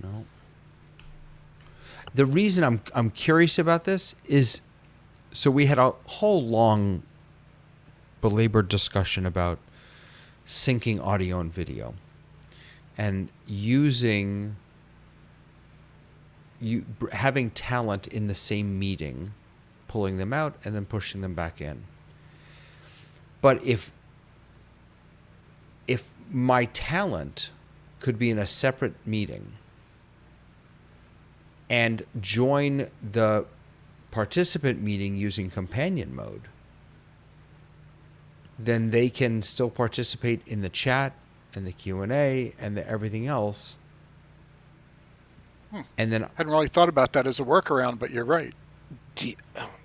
No. The reason I'm curious about this is, so we had a whole long belabored discussion about syncing audio and video and having talent in the same meeting, pulling them out and then pushing them back in. But if my talent could be in a separate meeting and join the participant meeting using companion mode, then they can still participate in the chat and the Q&A and the everything else. And then I hadn't really thought about that as a workaround, but you're right.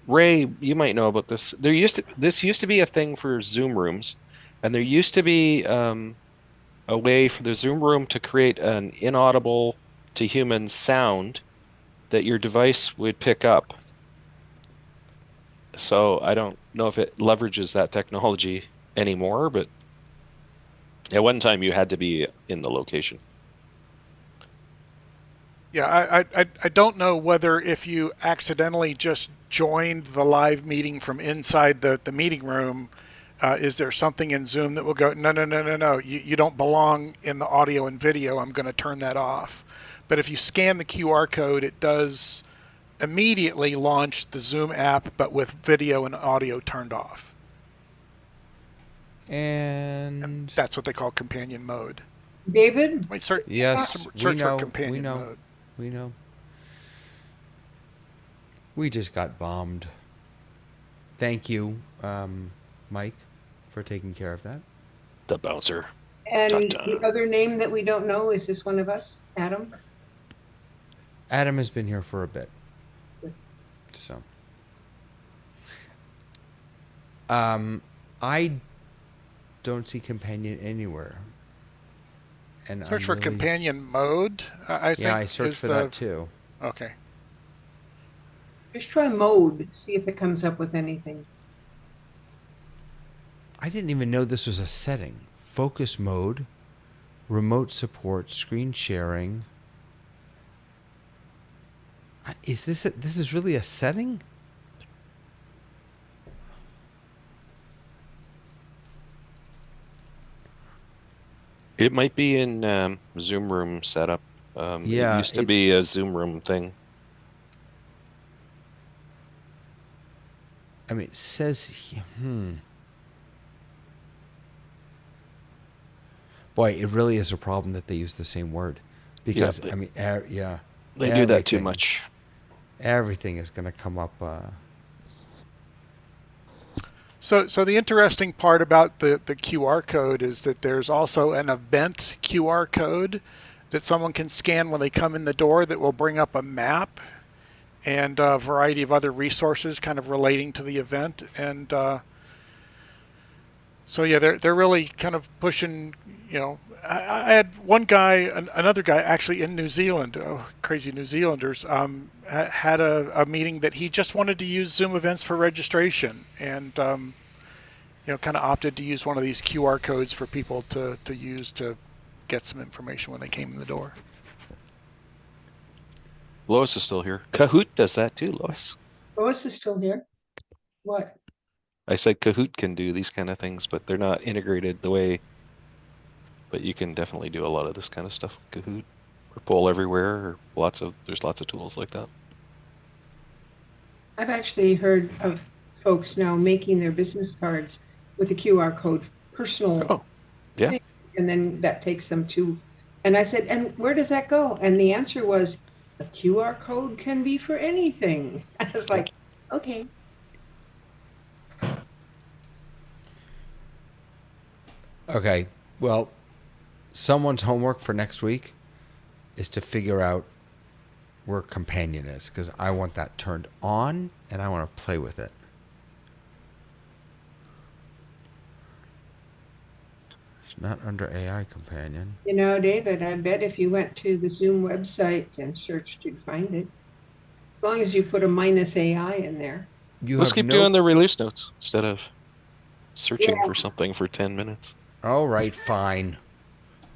Ray, you might know about this. This used to be a thing for Zoom rooms, and there used to be a way for the Zoom room to create an inaudible to human sound that your device would pick up. So I don't know if it leverages that technology anymore, but at one time you had to be in the location. Yeah, I don't know whether if you accidentally just joined the live meeting from inside the meeting room, is there something in Zoom that will go, no, you don't belong in the audio and video, I'm going to turn that off. But if you scan the QR code, it does immediately launch the Zoom app, but with video and audio turned off. And that's what they call companion mode. David? Wait, search we for companion mode. We know. We just got bombed. Thank you, Mike, for taking care of that. The bouncer. And the other name that we don't know, is this one of us? Adam? Adam has been here for a bit. So. I don't see companion anywhere. And search for companion mode. I think I searched for that too. Okay. Just try mode, see if it comes up with anything. I didn't even know this was a setting. Focus mode, remote support, screen sharing. Is this this is really a setting? It might be in Zoom room setup. It used to be a Zoom room thing. I mean, it says, Boy, it really is a problem that they use the same word. Because, yeah, I mean, They do that too much. Everything is going to come up. So the interesting part about the QR code is that there's also an event QR code that someone can scan when they come in the door that will bring up a map and a variety of other resources kind of relating to the event. And So yeah, they're really kind of pushing. You know, I had one guy, another guy actually in New Zealand. Oh, crazy New Zealanders. Had a meeting that he just wanted to use Zoom events for registration, and you know, kind of opted to use one of these QR codes for people to use to get some information when they came in the door. Lois is still here. Kahoot does that too, Lois. Lois is still here. What? I said Kahoot can do these kind of things, but they're not integrated the way. But you can definitely do a lot of this kind of stuff with Kahoot or Poll Everywhere, or there's lots of tools like that. I've actually heard of folks now making their business cards with a QR code, personal. Oh, yeah. thing, and then that takes them to, and I said, and where does that go? And the answer was, a QR code can be for anything. I was like, okay. Okay, well, someone's homework for next week is to figure out where Companion is, because I want that turned on and I want to play with it. It's not under AI Companion. You know, David, I bet if you went to the Zoom website and searched, you'd find it. As long as you put a -AI in there. Let's keep doing the release notes instead of searching for something for 10 minutes. All right, fine.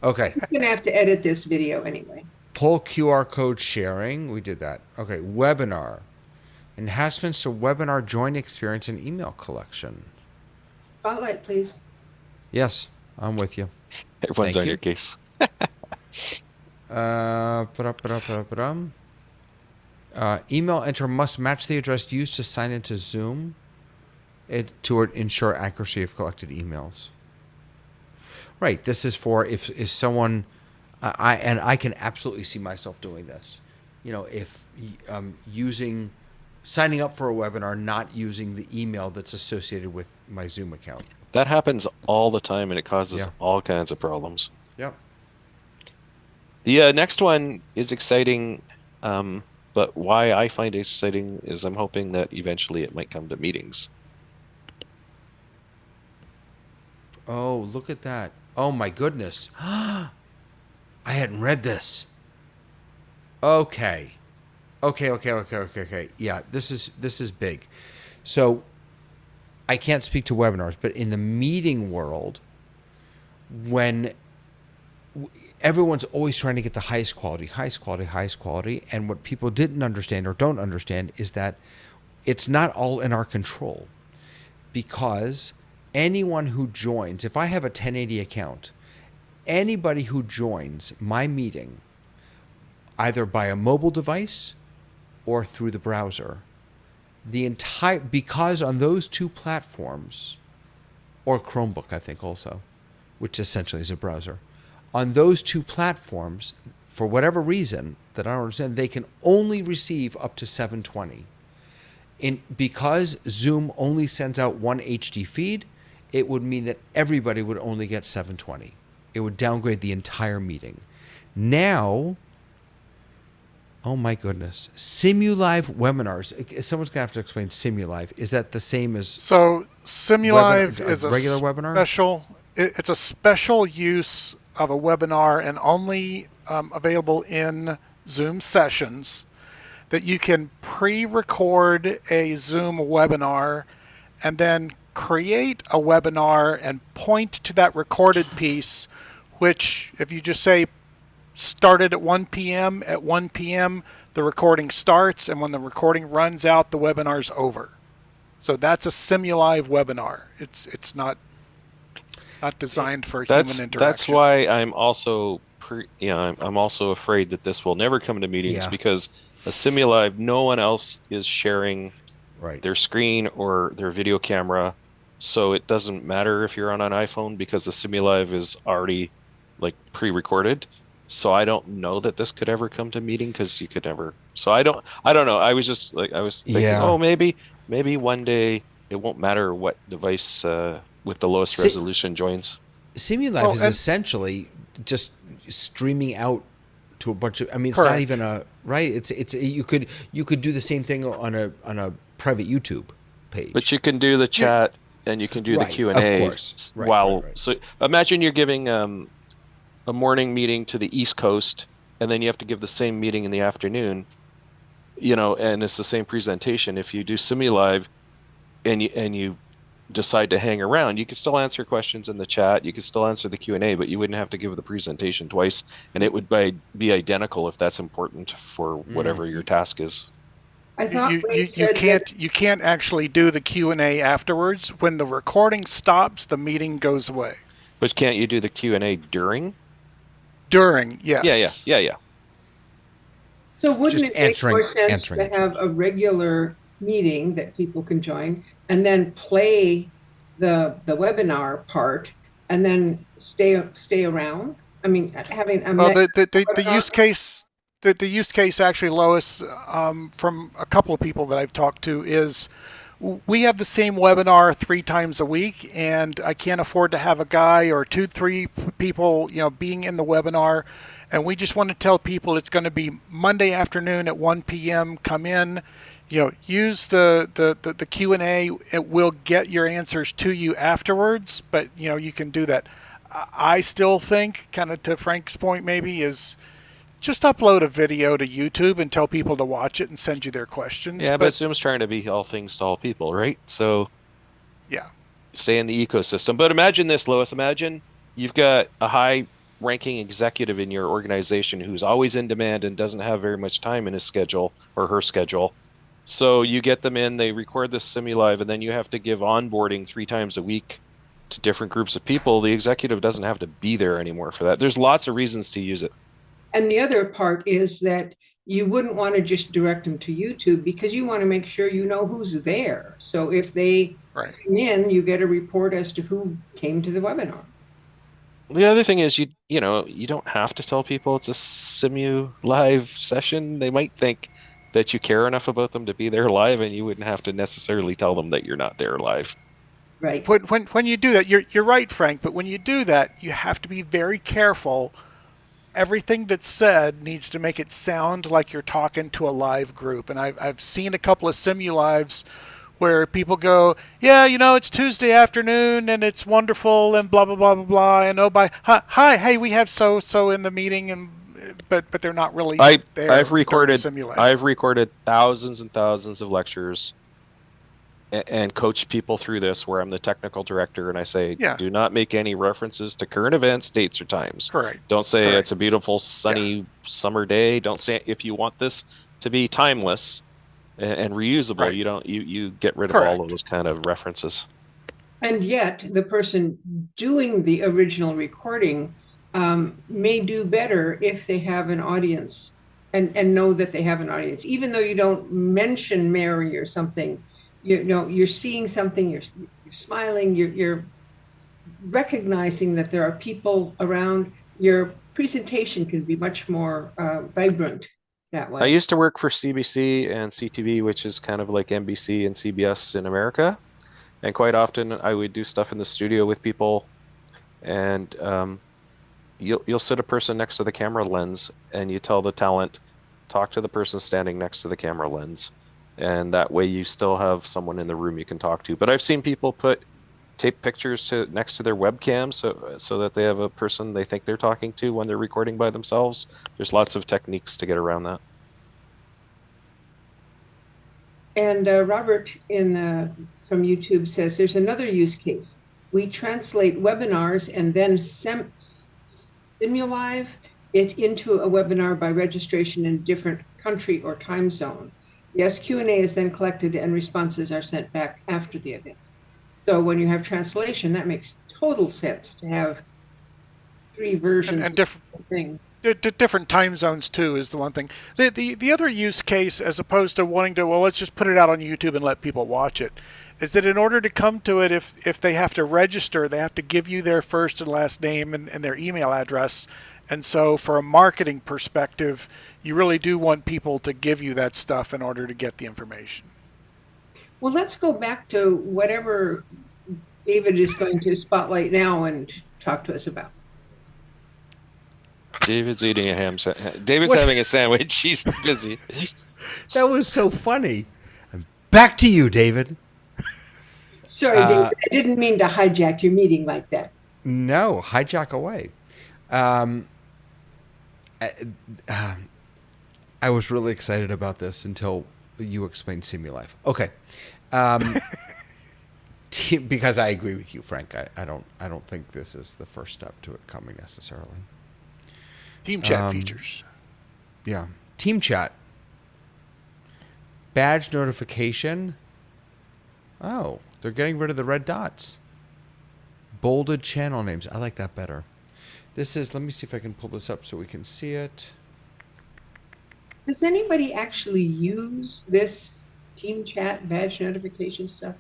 Okay. You're going to have to edit this video anyway. Pull QR code sharing. We did that. Okay. Webinar. Enhancements to webinar join experience and email collection. Spotlight, please. Yes, I'm with you. Everyone's Thank on you. your case. Email enter must match the address used to sign into Zoom to ensure accuracy of collected emails. Right. This is for if someone, I can absolutely see myself doing this. You know, if signing up for a webinar, not using the email that's associated with my Zoom account. That happens all the time, and it causes all kinds of problems. Yep. The next one is exciting, but why I find it exciting is I'm hoping that eventually it might come to meetings. Oh, look at that. Oh my goodness. I hadn't read this. Okay. Yeah, this is big. So I can't speak to webinars, but in the meeting world, when everyone's always trying to get the highest quality, and what people didn't understand or don't understand is that it's not all in our control, because anyone who joins, if I have a 1080 account, anybody who joins my meeting, either by a mobile device or through the browser, because on those two platforms, or Chromebook, I think also, which essentially is a browser, on those two platforms, for whatever reason that I don't understand, they can only receive up to 720. Because Zoom only sends out one HD feed, it would mean that everybody would only get 720. It would downgrade the entire meeting. Now, oh my goodness, Simulive webinars. Someone's gonna have to explain Simulive. Is that the same as? So Simulive is a regular webinar. It's a special use of a webinar and only available in Zoom sessions, that you can pre-record a Zoom webinar and then create a webinar and point to that recorded piece, which if you just say started at 1 p.m., at 1 p.m. the recording starts, and when the recording runs out, the webinar's over. So that's a Simulive webinar. It's not designed for human interaction. That's why I'm also I'm also afraid that this will never come to meetings, because a Simulive, no one else is sharing their screen or their video camera, so it doesn't matter if you're on an iPhone, because the Simulive is already like pre-recorded. So I don't know that this could ever come to meeting, because you could never. So I don't know. I was just like, I was thinking, oh, maybe one day it won't matter what device with the lowest resolution joins. Simulive is essentially just streaming out to a bunch of. I mean, it's Correct. not even a right. It's you could do the same thing on a private YouTube page. But you can do the chat and you can do the Right, Q&A of course. Right, while right. So imagine you're giving a morning meeting to the East Coast, and then you have to give the same meeting in the afternoon, and it's the same presentation. If you do SimiLive and you decide to hang around, you can still answer questions in the chat, you can still answer the Q&A, but you wouldn't have to give the presentation twice, and it would be identical if that's important for whatever your task is. I thought You, Ray you, said that you can't actually do the Q&A afterwards. When the recording stops, the meeting goes away. But can't you do the Q&A during? During, yes. Yeah. So wouldn't Just it make answering- more sense answering to the have a regular meeting that people can join and then play the webinar part and then stay around? I mean, having a Well, the webinar- use case, the use case actually, Lois, from a couple of people that I've talked to is we have the same webinar 3 times a week, and I can't afford to have a guy or 2-3 people, being in the webinar. And we just want to tell people it's going to be Monday afternoon at 1 p.m. Come in, use the Q&A. It will get your answers to you afterwards, but you can do that. I still think, kind of to Frank's point, maybe is just upload a video to YouTube and tell people to watch it and send you their questions. Yeah, but Zoom's trying to be all things to all people, right? So yeah, stay in the ecosystem. But imagine this, Lois. Imagine you've got a high-ranking executive in your organization who's always in demand and doesn't have very much time in his schedule or her schedule. So you get them in, they record this SimiLive, and then you have to give onboarding 3 times a week to different groups of people. The executive doesn't have to be there anymore for that. There's lots of reasons to use it. And the other part is that you wouldn't want to just direct them to YouTube because you want to make sure you know who's there. So if they come in, you get a report as to who came to the webinar. The other thing is you don't have to tell people it's a SimiLive session. They might think that you care enough about them to be there live, and you wouldn't have to necessarily tell them that you're not there live. Right. When you do that, you're right, Frank. But when you do that, you have to be very careful. Everything that's said needs to make it sound like you're talking to a live group. And I've seen a couple of SimiLives where people go, yeah, it's Tuesday afternoon and it's wonderful and blah blah blah blah blah. And hey, we have so in the meeting, and but they're not really there. I've recorded SimiLive. thousands and thousands of lectures and coach people through this, where I'm the technical director and I say, do not make any references to current events, dates, or times. Correct. Don't say it's a beautiful sunny summer day. Don't say, if you want this to be timeless and reusable, you get rid of all of those kind of references. And yet the person doing the original recording may do better if they have an audience and know that they have an audience, even though you don't mention Mary or something. You're seeing something, you're smiling, you're recognizing that there are people around. Your presentation can be much more vibrant that way. I used to work for CBC and CTV, which is kind of like NBC and CBS in America. And quite often I would do stuff in the studio with people, and you'll sit a person next to the camera lens and you tell the talent, talk to the person standing next to the camera lens. And that way you still have someone in the room you can talk to. But I've seen people tape pictures next to their webcam so that they have a person they think they're talking to when they're recording by themselves. There's lots of techniques to get around that. And Robert from YouTube says there's another use case. We translate webinars and then SimiLive it into a webinar by registration in a different country or time zone. Yes, Q&A is then collected and responses are sent back after the event. So when you have translation, that makes total sense to have 3 versions and of the thing. Different time zones too is the one thing. The other use case, as opposed to wanting to, well, let's just put it out on YouTube and let people watch it, is that in order to come to it, if they have to register, they have to give you their first and last name and their email address. And so for a marketing perspective, you really do want people to give you that stuff in order to get the information. Well, let's go back to whatever David is going to spotlight now and talk to us about. David's eating a ham sandwich. David's having a sandwich. He's busy. That was so funny. Back to you, David. Sorry, David, I didn't mean to hijack your meeting like that. No, hijack away. I was really excited about this until you explained Simulife. Okay. Because I agree with you, Frank. I don't think this is the first step to it coming necessarily. Team chat features. Yeah. Team chat. Badge notification. Oh, they're getting rid of the red dots. Bolded channel names. I like that better. This is, let me see if I can pull this up so we can see it. Does anybody actually use this team chat badge notification stuff?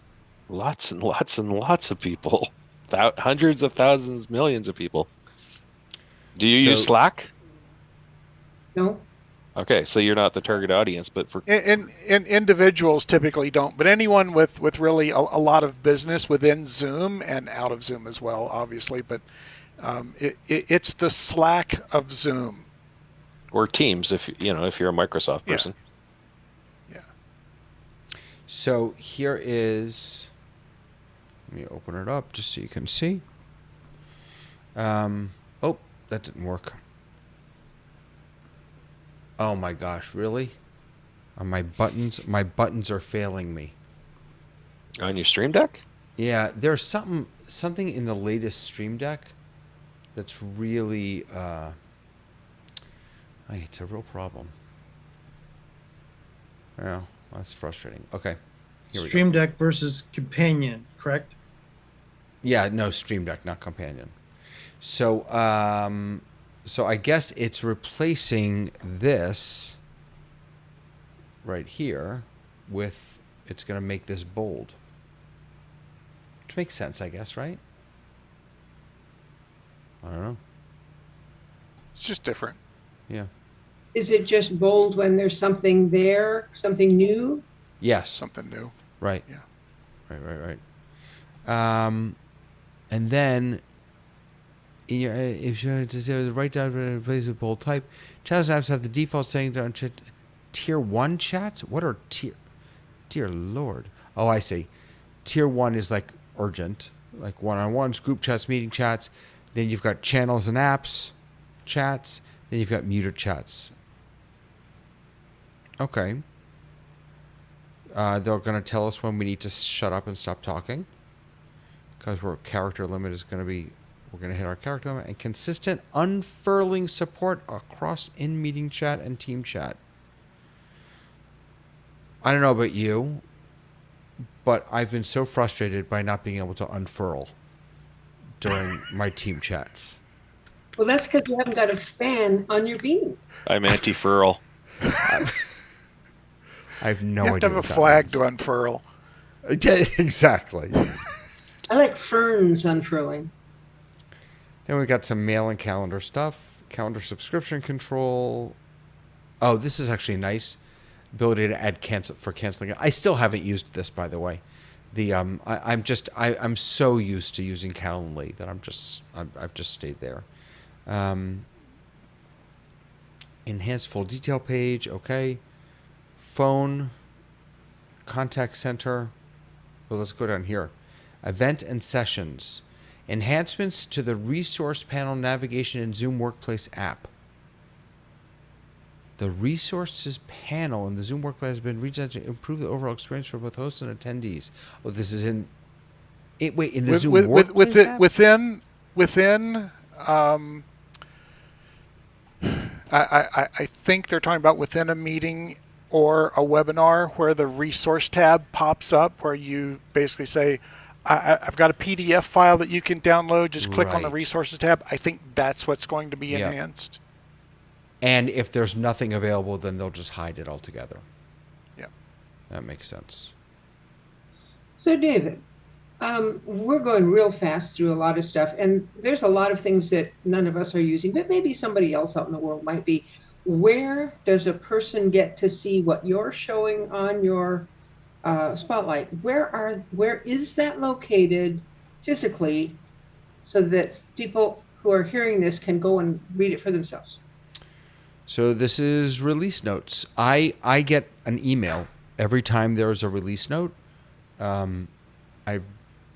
Lots and lots and lots of people. Hundreds of thousands, millions of people. Do you use Slack? No. Okay, so you're not the target audience, but for And individuals typically don't, but anyone with really a lot of business within Zoom and out of Zoom as well, obviously. But it's the Slack of Zoom. Or Teams, if you're a Microsoft person. Yeah. So here is. Let me open it up just so you can see. Oh, that didn't work. Oh my gosh, really? On my buttons are failing me. On your Stream Deck? Yeah, there's something in the latest Stream Deck that's really it's a real problem. Yeah, that's frustrating. Okay. Here we go. Stream Deck versus Companion, correct? Yeah, no, Stream Deck, not Companion. So, so I guess it's replacing this right here with, it's going to make this bold. Which makes sense, I guess, right? I don't know. It's just different. Yeah. Is it just bold when there's something there, something new? Yes. Something new. Right. Yeah. Right. And then, if you write down replace with bold type, chats apps have the default setting down tier 1 chats. What are tier? Dear Lord. Oh, I see. Tier 1 is like urgent, like one-on-ones, group chats, meeting chats. Then you've got channels and apps chats. Then you've got muted chats. Okay. They're going to tell us when we need to shut up and stop talking. Because our character limit is going to be, we're going to hit our character limit. And consistent unfurling support across in-meeting chat and team chat. I don't know about you, but I've been so frustrated by not being able to unfurl during my team chats. Well, that's because you haven't got a fan on your beam. I'm anti-furl. I have no idea. You have to have a flag to unfurl. Exactly. I like ferns unfurling. Then we got some mail and calendar stuff. Calendar subscription control. Oh, this is actually nice. Ability to add canceling. I still haven't used this, by the way. The I'm so used to using Calendly that I've just stayed there. Enhanced full detail page. Okay. Phone. Contact center. Well, let's go down here. Event and sessions. Enhancements to the resource panel navigation in Zoom Workplace app. The resources panel in the Zoom Workplace has been redesigned to improve the overall experience for both hosts and attendees. Oh, this is in the Zoom Workplace app? Within I think they're talking about within a meeting or a webinar where the resource tab pops up, where you basically say, I've got a PDF file that you can download. Just click on the resources tab. I think that's what's going to be enhanced. And if there's nothing available, then they'll just hide it altogether. Yeah. That makes sense. So, David, we're going real fast through a lot of stuff, and there's a lot of things that none of us are using, but maybe somebody else out in the world might be. Where does a person get to see what you're showing on your Spotlight? Where is that located physically so that people who are hearing this can go and read it for themselves? So this is release notes. I get an email every time there's a release note. I've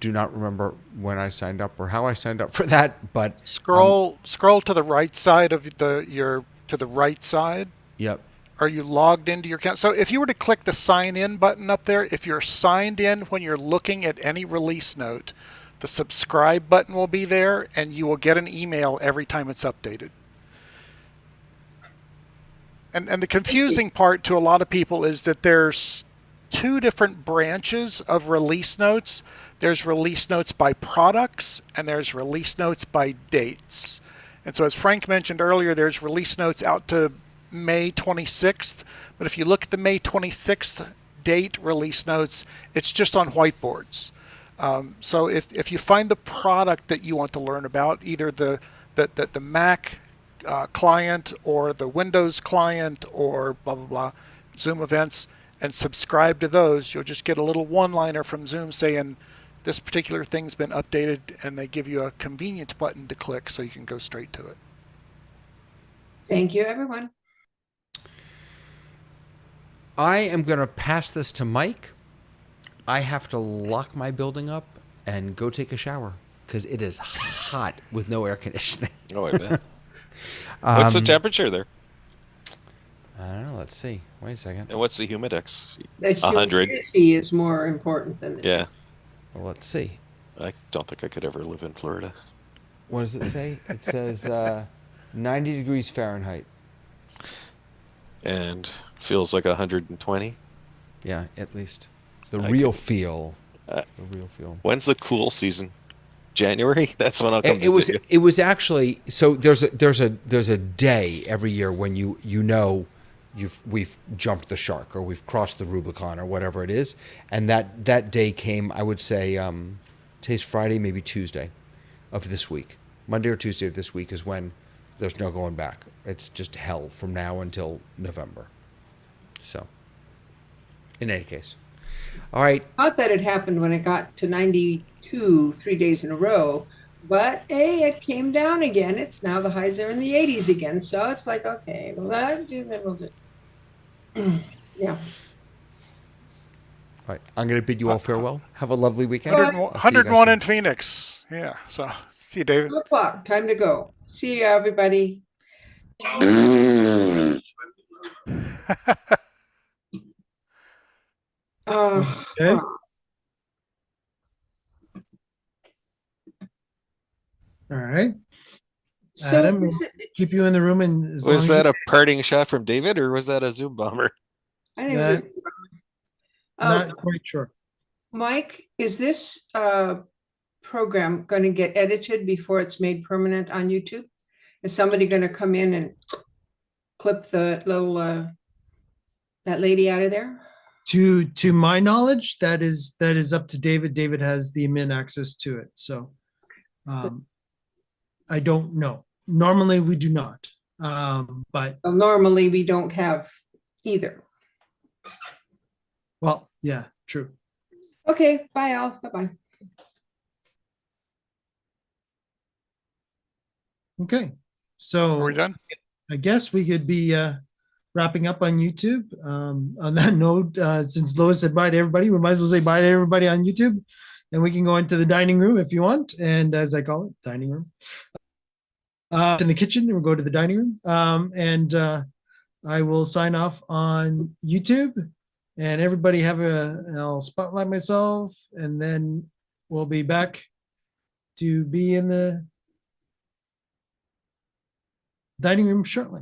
do not remember when I signed up or how I signed up for that, but Scroll to the right side of to the right side. yep. Are you logged into your account? So if you were to click the sign in button up there, if you're signed in when you're looking at any release note, the subscribe button will be there and you will get an email every time it's updated. And the confusing part to a lot of people is that there's two different branches of release notes. There's release notes by products and there's release notes by dates. And so as Frank mentioned earlier, there's release notes out to May 26th. But if you look at the May 26th date release notes, it's just on whiteboards. So if you find the product that you want to learn about, either the Mac client or the Windows client or blah, blah, blah, Zoom events, and subscribe to those, you'll just get a little one-liner from Zoom saying this particular thing's been updated, and they give you a convenient button to click so you can go straight to it. Thank you, everyone. I am going to pass this to Mike. I have to lock my building up and go take a shower because it is hot with no air conditioning. Oh, I bet. What's the temperature there? I don't know. Let's see. Wait a second. And what's the humidex? The 100. humidity is more important than the Yeah. Well, let's see. I don't think I could ever live in Florida. What does it say? It says 90 degrees Fahrenheit. And feels like 120. Yeah, at least. The I real could- feel. Uh, The real feel. When's the cool season? January? That's when I'll come visit you. It was actually, so there's a day every year when you know we've jumped the shark or we've crossed the Rubicon or whatever it is, and that day came, I would say, today's Friday, maybe Tuesday of this week. Monday or Tuesday of this week is when there's no going back. It's just hell from now until November. So, in any case, all right. Not that it happened when it got to 92 3 days in a row, but hey, it came down again. It's now the highs are in the 80s again. So it's like, okay, well, that will do. Yeah. All right. I'm going to bid you all farewell. Have a lovely weekend. 101 in Phoenix. Yeah. So see you, David. 2 o'clock, time to go. See you, everybody. Okay. All right. So Adam, is it, keep you in the room, and as long Was as that you- a parting shot from David or was that a Zoom bomber? I think That- it was- not quite sure. Mike, is this program going to get edited before it's made permanent on YouTube? Is somebody going to come in and clip the little that lady out of there? To my knowledge, that is up to David. David has the admin access to it. So I don't know. Normally we do not. But Well, normally we don't have either. well, yeah, true. Okay, bye all. Bye-bye. Okay. Are So we done? I guess we could be wrapping up on YouTube. On that note, since Lois said bye to everybody, we might as well say bye to everybody on YouTube, and we can go into the dining room if you want. And as I call it, dining room. In the kitchen, we'll go to the dining room. And I will sign off on YouTube. And everybody I'll spotlight myself, and then we'll be back to be in the dining room shortly.